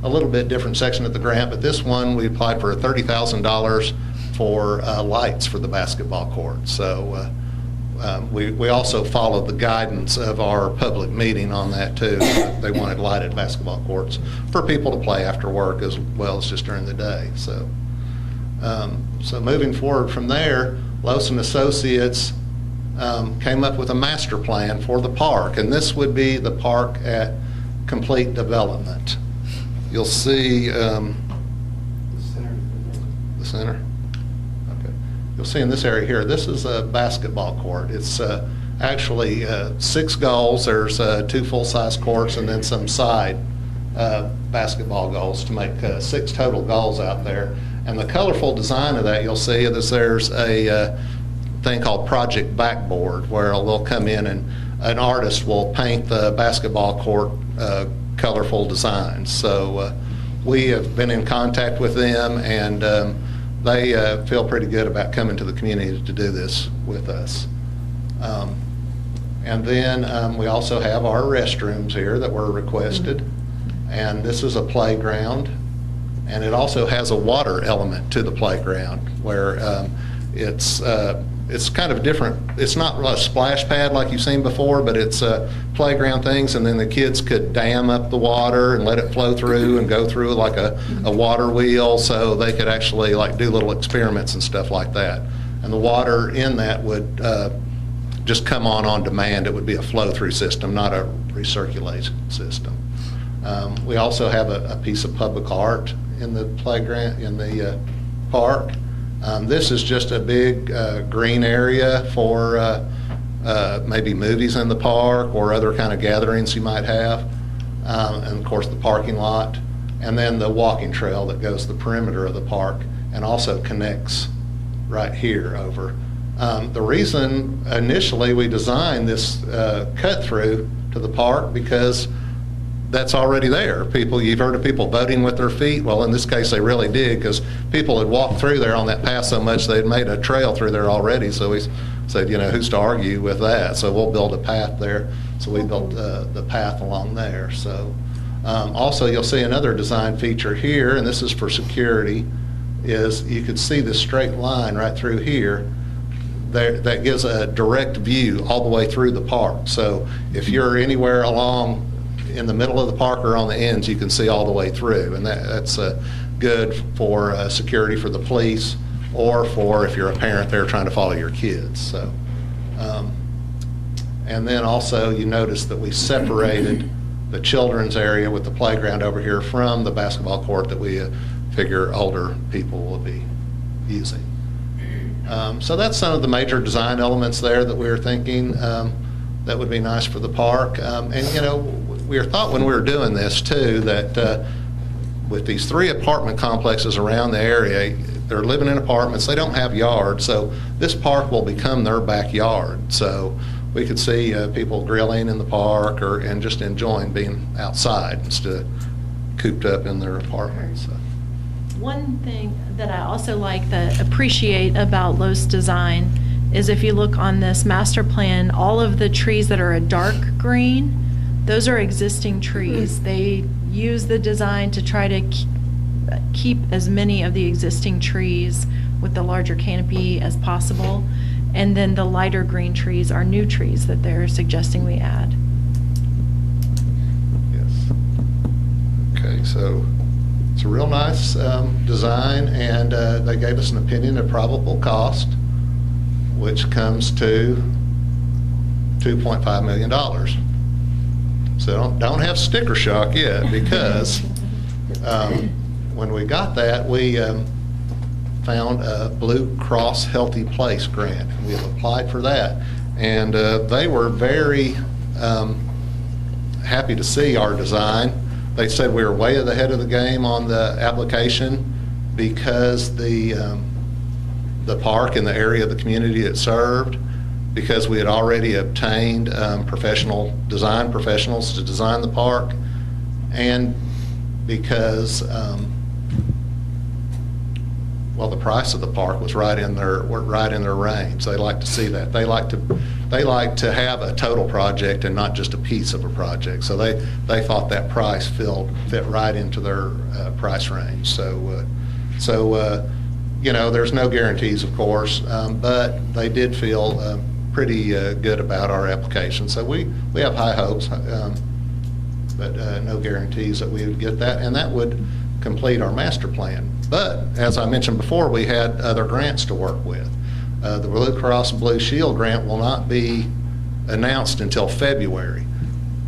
A little bit different section of the grant, but this one we applied for $30,000 for lights for the basketball court. So we also followed the guidance of our public meeting on that too. They wanted lighted basketball courts for people to play after work as well as just during the day. So, so moving forward from there, Los & Associates came up with a master plan for the park, and this would be the park at complete development. You'll see the center. Okay. You'll see in this area here, this is a basketball court. It's actually 6 goals. There's 2 full-size courts and then some side basketball goals to make 6 total goals out there. And the colorful design of that, you'll see that there's a thing called Project Backboard, where they'll come in and an artist will paint the basketball court colorful designs. So we have been in contact with them, and they feel pretty good about coming to the community to do this with us. And then we also have our restrooms here that were requested, and this is a playground, and it also has a water element to the playground where it's kind of different. It's not a splash pad like you've seen before, but it's playground things, and then the kids could dam up the water and let it flow through and go through like a water wheel, so they could actually like do little experiments and stuff like that. And the water in that would just come on demand. It would be a flow-through system, not a recirculation system. We also have a piece of public art in the playground, in the park. This is just a big green area for maybe movies in the park or other kind of gatherings you might have. And of course, the parking lot, and then the walking trail that goes the perimeter of the park and also connects right here over. The reason initially we designed this cut through to the park because that's already there. You've heard of people voting with their feet. Well, in this case, they really did because people had walked through there on that path so much they'd made a trail through there already. So we said, who's to argue with that? So we'll build a path there. So we built the path along there. So also, you'll see another design feature here, and this is for security, is you could see this straight line right through here. That gives a direct view all the way through the park. So if you're anywhere along in the middle of the park or on the ends, you can see all the way through, and that's good for security for the police or for if you're a parent there trying to follow your kids. So, and then also you notice that we separated the children's area with the playground over here from the basketball court that we figure older people will be using. So that's some of the major design elements there that we were thinking that would be nice for the park. And we thought when we were doing this too that with these 3 apartment complexes around the area, they're living in apartments, they don't have yards, so this park will become their backyard. So we could see people grilling in the park and just enjoying being outside instead of cooped up in their apartments. So. One thing that I also appreciate about Lowe's design is if you look on this master plan, all of the trees that are a dark green, those are existing trees. They use the design to try to keep as many of the existing trees with the larger canopy as possible. And then the lighter green trees are new trees that they're suggesting we add. Yes. Okay, so it's a real nice design, and they gave us an opinion of probable cost, which comes to $2.5 million. So don't have sticker shock yet, because when we got that, we found a Blue Cross Healthy Place grant, and we applied for that. And they were very happy to see our design. They said we were way ahead of the game on the application because the park and the area of the community it served, because we had already obtained design professionals to design the park, and because the price of the park was right in their range. They like to see that. They like to have a total project and not just a piece of a project. So they thought that price fit right into their price range. So there's no guarantees, of course, but they did feel pretty good about our application. So we have high hopes, but no guarantees that we would get that, and that would complete our master plan. But as I mentioned before, we had other grants to work with. The Blue Cross Blue Shield grant will not be announced until February.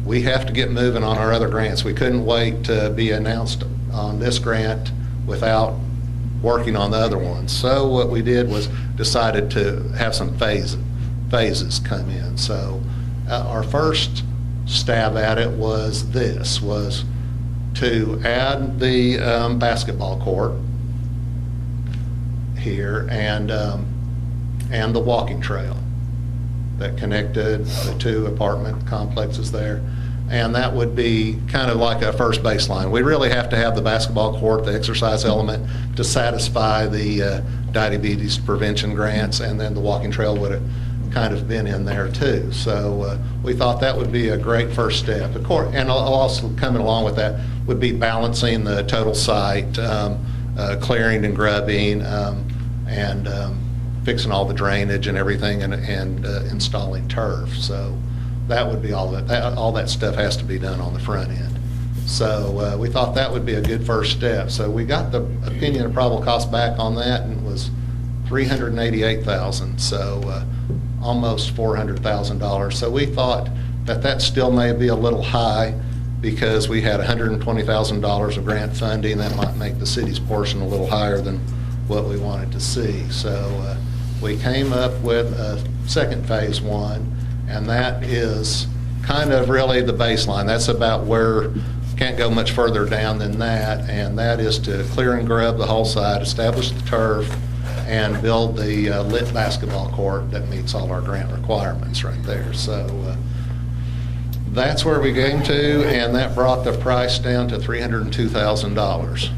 We have to get moving on our other grants. We couldn't wait to be announced on this grant without working on the other ones. So what we did was decided to have some phases come in. So our first stab at it was to add the basketball court here and the walking trail that connected the 2 apartment complexes there. And that would be kind of like a first baseline. We really have to have the basketball court, the exercise element, to satisfy the diabetes prevention grants, and then the walking trail would have kind of been in there too. So we thought that would be a great first step. Of course, and also coming along with that would be balancing the total site, clearing and grubbing, and fixing all the drainage and everything, and installing turf. So that would be all that stuff has to be done on the front end. So we thought that would be a good first step. So we got the opinion of probable cost back on that, and it was $388,000. So almost $400,000. So we thought that still may be a little high, because we had $120,000 of grant funding. That might make the city's portion a little higher than what we wanted to see. So we came up with a second phase 1, And that is kind of really the baseline. That's about where, can't go much further down than that, and that is to clear and grub the whole site, establish the turf, and build the lit basketball court that meets all our grant requirements right there. So that's where we came to, and that brought the price down to $302,000.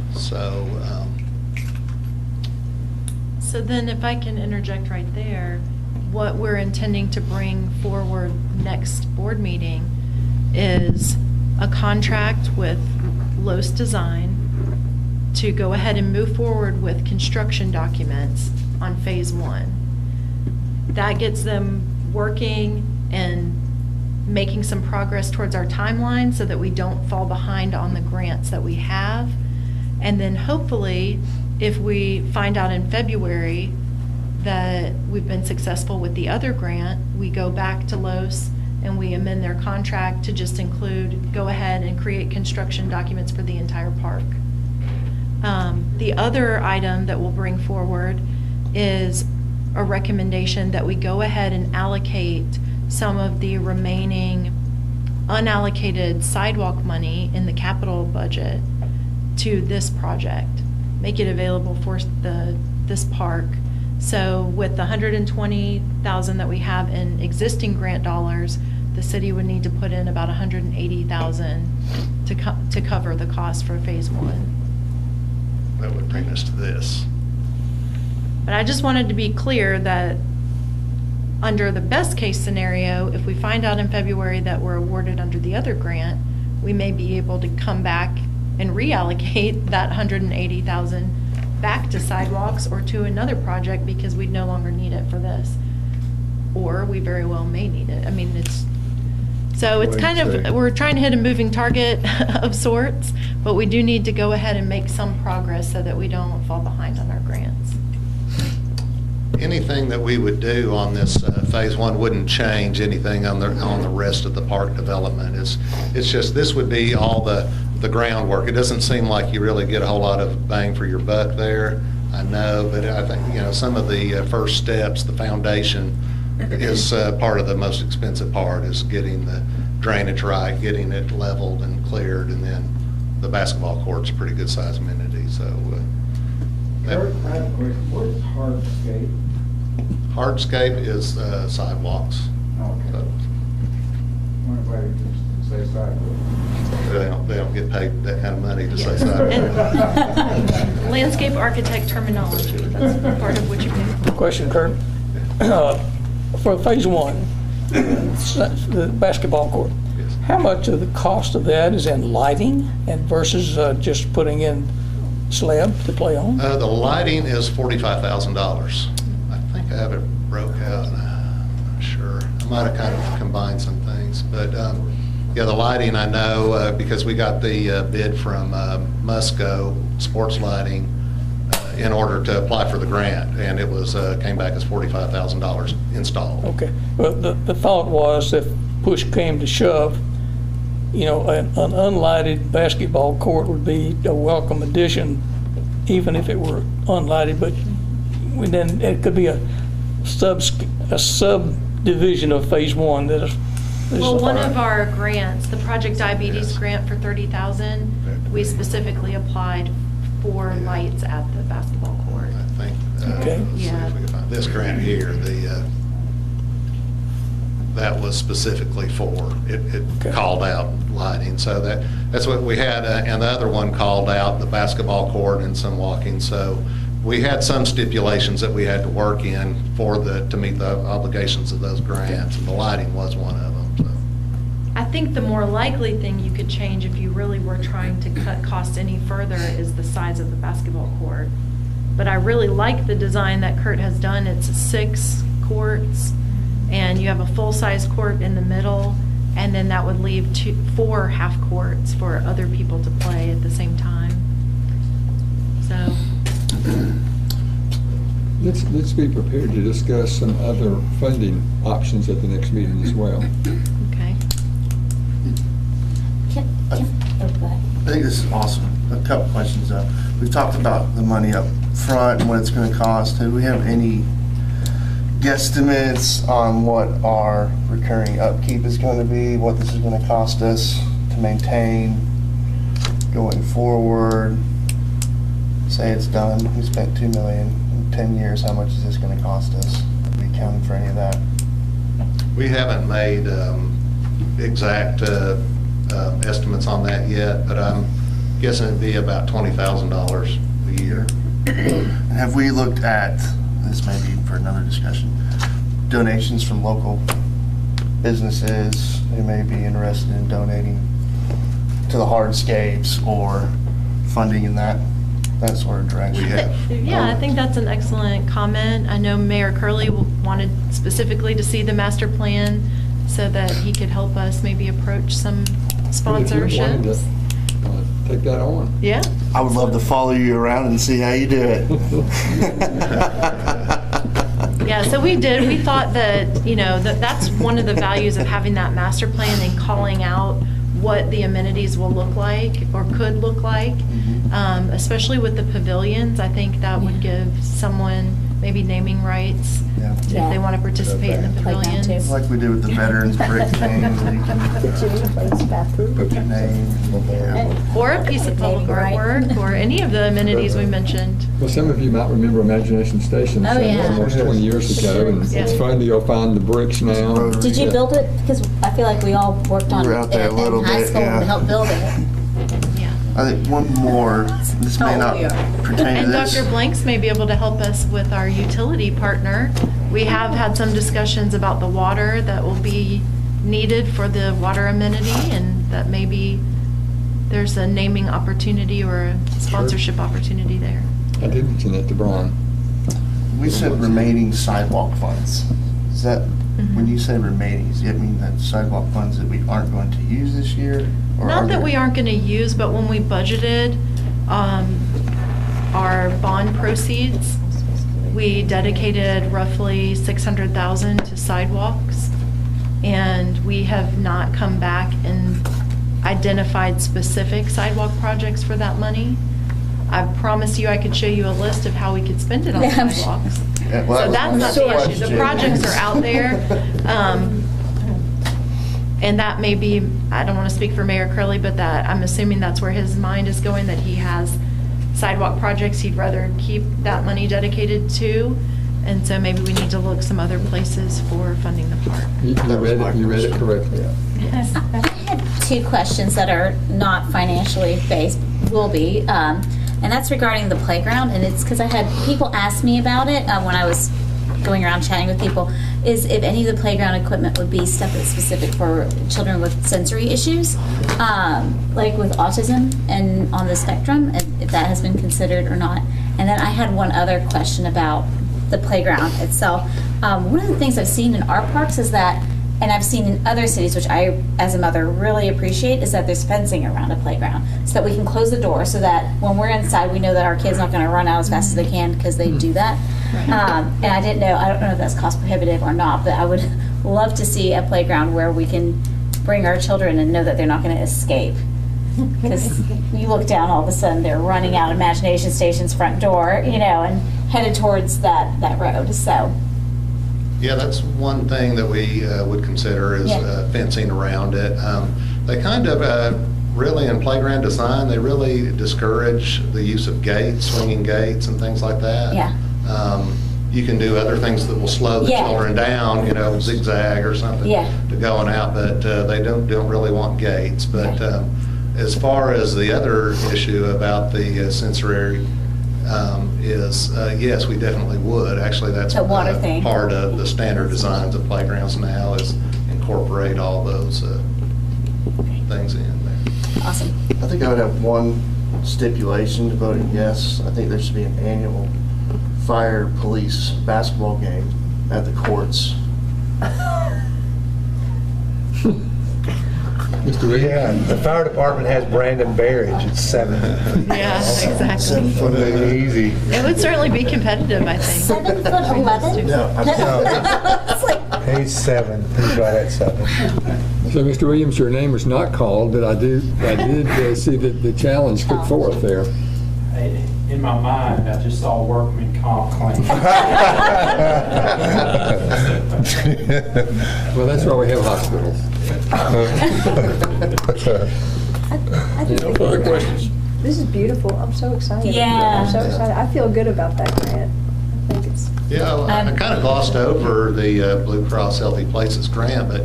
So then if I can interject right there, what we're intending to bring forward next board meeting is a contract with Los Design to go ahead and move forward with construction documents on phase 1. That gets them working and making some progress towards our timeline so that we don't fall behind on the grants that we have. And then hopefully, if we find out in February that we've been successful with the other grant, we go back to Los and we amend their contract to just include, go ahead and create construction documents for the entire park. The other item that we'll bring forward is a recommendation that we go ahead and allocate some of the remaining unallocated sidewalk money in the capital budget to this project. Make it available for this park. So with the $120,000 that we have in existing grant dollars, the city would need to put in about $180,000 to cover the cost for phase 1. That would bring us to this. But I just wanted to be clear that under the best case scenario, if we find out in February that we're awarded under the other grant, we may be able to come back and reallocate that $180,000 back to sidewalks or to another project because we'd no longer need it for this. Or we very well may need it. I mean, it's kind of, we're trying to hit a moving target of sorts, but we do need to go ahead and make some progress so that we don't fall behind on our grants. Anything that we would do on this phase 1 wouldn't change anything on the rest of the park development. It's just, this would be all the groundwork. It doesn't seem like you really get a whole lot of bang for your buck there, I know, but I think, some of the first steps, the foundation is part of the most expensive part, is getting the drainage right, getting it leveled and cleared, and then the basketball court's a pretty good sized amenity, so. I have a question. What is hardscape? Hardscape is sidewalks. Okay. Wonder if I could just say sidewalks. They don't get paid that kind of money to say sidewalks. Landscape architect terminology, that's part of what you do. Question, Kurt. For phase 1, the basketball court, how much of the cost of that is in lighting and versus just putting in slab to play on? The lighting is $45,000. I think I have it broke out. I'm not sure. I might have kind of combined some things, but yeah, the lighting I know because we got the bid from Musco Sports Lighting in order to apply for the grant, and it was came back as $45,000 installed. Okay. Well, the thought was if push came to shove, an unlighted basketball court would be a welcome addition, even if it were unlighted, but then it could be a subdivision of phase 1 that is. Well, one of our grants, the Project Diabetes grant for $30,000, we specifically applied for lights at the basketball court. I think. Okay. Let's see if we can find this grant here. That was specifically for it called out lighting, so that's what we had, and the other one called out the basketball court and some walking. So we had some stipulations that we had to work in to meet the obligations of those grants, and the lighting was one of them. So. I think the more likely thing you could change if you really were trying to cut costs any further is the size of the basketball court. But I really like the design that Kurt has done. It's 6 courts, and you have a full-size court in the middle, and then that would leave 4 half courts for other people to play at the same time. So. Let's be prepared to discuss some other funding options at the next meeting as well. Okay. I think this is awesome. A couple questions. We've talked about the money up front and what it's going to cost. Do we have any guesstimates on what our recurring upkeep is going to be, what this is going to cost us to maintain going forward. Say it's done, we spent $2 million in 10 years, how much is this going to cost us? Are we accounting for any of that? We haven't made exact estimates on that yet, but I'm guessing it'd be about $20,000 a year. Have we looked at, this may be for another discussion, donations from local businesses who may be interested in donating to the hardscapes or funding in that sort of direction? We have. Yeah, I think that's an excellent comment. I know Mayor Curley wanted specifically to see the master plan so that he could help us maybe approach some sponsorships. Take that on. Yeah. I would love to follow you around and see how you do it. Yeah, so we thought that, that's one of the values of having that master plan and calling out what the amenities will look like or could look like, especially with the pavilions. I think that would give someone maybe naming rights if they want to participate in the pavilions. Like we did with the veterans brick thing, where you can put your name. Or a piece of public artwork, or any of the amenities we mentioned. Well, some of you might remember Imagination Station, almost 20 years ago, and it's fun to go find the bricks now. Did you build it? Because I feel like we all worked on it in high school and helped build it. I think one more, this may not pertain to And this. Dr. Blanks may be able to help us with our utility partner. We have had some discussions about the water that will be needed for the water amenity, and that maybe there's a naming opportunity or a sponsorship opportunity there. I did mention that to Brian. We said remaining sidewalk funds. Is that, when you say remaining, does that mean that sidewalk funds that we aren't going to use this year? Or Not that we aren't going to use, but when we budgeted our bond proceeds, we dedicated roughly $600,000 to sidewalks, and we have not come back and identified specific sidewalk projects for that money. I promised you I could show you a list of how we could spend it on sidewalks. Yeah, well, So that's not the issue. The projects are out there. And that may be, I don't want to speak for Mayor Curley, but that, I'm assuming that's where his mind is going, that he has sidewalk projects he'd rather keep that money dedicated to. And so maybe we need to look some other places for funding the park. You read it correctly. I had two questions that are not financially based, will be, and that's regarding the playground, and it's because I had people ask me about it when I was going around chatting with people, is if any of the playground equipment would be stuff that's specific for children with sensory issues, like with autism and on the spectrum, if that has been considered or not. And then I had one other question about the playground itself. One of the things I've seen in our parks is that, and I've seen in other cities, which I, as a mother, really appreciate, is that there's fencing around a playground so that we can close the door so that when we're inside, we know that our kid's not going to run out as fast as they can because they do that. And I don't know if that's cost prohibitive or not, but I would love to see a playground where we can bring our children and know that they're not going to escape. Because you look down, all of a sudden they're running out Imagination Station's front door, and headed towards that road. So. Yeah, that's one thing that we would consider is fencing around it. They kind of, really in playground design, they really discourage the use of gates, swinging gates and things like that. Yeah. You can do other things that will slow the children down, zigzag or something to going out, but they don't really want gates. But as far as the other issue about the sensory yes, we definitely would. Actually, that's water thing. Part of the standard designs of playgrounds now is incorporate all those things in there. Awesome. I think I would have one stipulation to voting yes. I think there should be an annual fire police basketball game at the courts. Mr. Reed? Yeah, the fire department has Brandon Barrage at 7. Yeah, exactly. 7 foot Easy. It would certainly be competitive, I think. 7'11"? No, It's like, He's 7. He's right at 7. So, Mr. Williams, your name was not called, but I did see the challenge put forth there. in my mind, I just saw workman comp claim. Well, that's why we have hospitals. I think No further questions? this is beautiful. I'm so excited. Yeah. I'm so excited. I feel good about that grant. I think it's. Yeah, I kind of glossed over the Blue Cross Healthy Places grant, but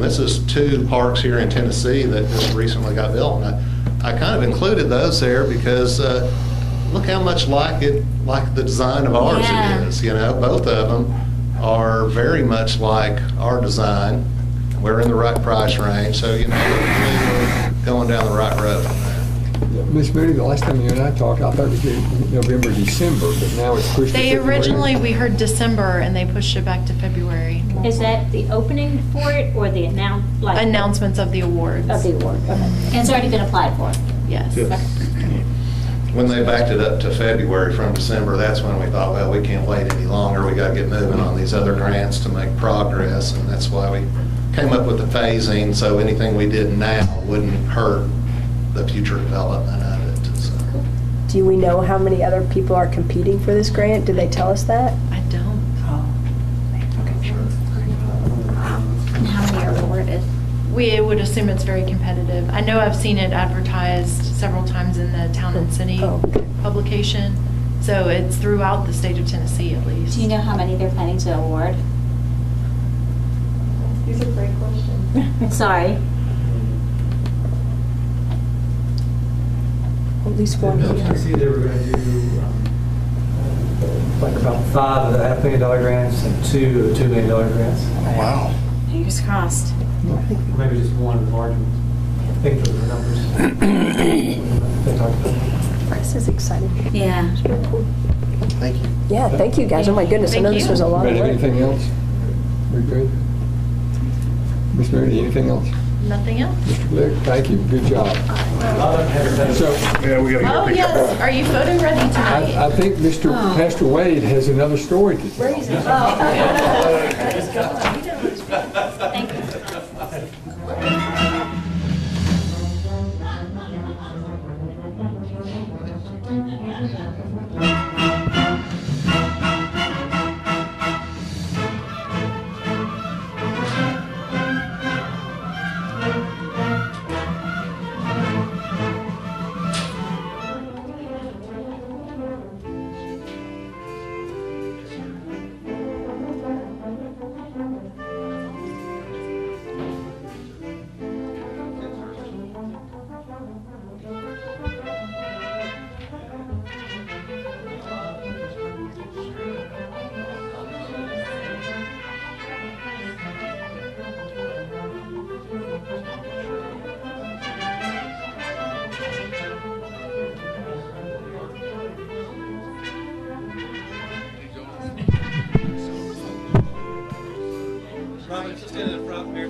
this is 2 parks here in Tennessee that just recently got built. And I kind of included those there because look how much like the design of ours Yeah. it is. You know, both of them are very much like our design. We're in the right price range, so you know, we're going down the right road on that. Ms. Moody, the last time you and I talked, I thought it was November, December, but now it's pushed to They February. originally, we heard December, and they pushed it back to February. Is that the opening for it or the Announcements of the awards. Of the award, okay. And it's already been applied for. Yes. When they backed it up to February from December, that's when we thought, well, we can't wait any longer. We got to get moving on these other grants to make progress, and that's why we came up with the phasing, so anything we did now wouldn't hurt the future development of it. So. Do we know how many other people are competing for this grant? Did they tell us that? I don't. And how many are awarded? We would assume it's very competitive. I know I've seen it advertised several times in the Town and City publication, so it's throughout the state of Tennessee at least. Do you know how many they're planning to award? These are great questions. Sorry. At least one. I see they were going to do like about 5 of the $500,000 grants and 2 of the $2 million grants. Wow. Fingers crossed. Or maybe just one of the large ones. I think those are the numbers. They talked about. This is exciting. Yeah. It's really cool. Thank you. Yeah, thank you guys. Oh my goodness, I know this was a lot of Anybody, work. anything else? We good? Ms. Moody, anything else? Nothing else? Mr. Blick, thank you, good job. So, Yeah, we gotta Oh, yes. Are you photo ready tonight? I think Mr. Pastor Wade has another story to tell. Thank you. Robin, just stand in the front, Mary.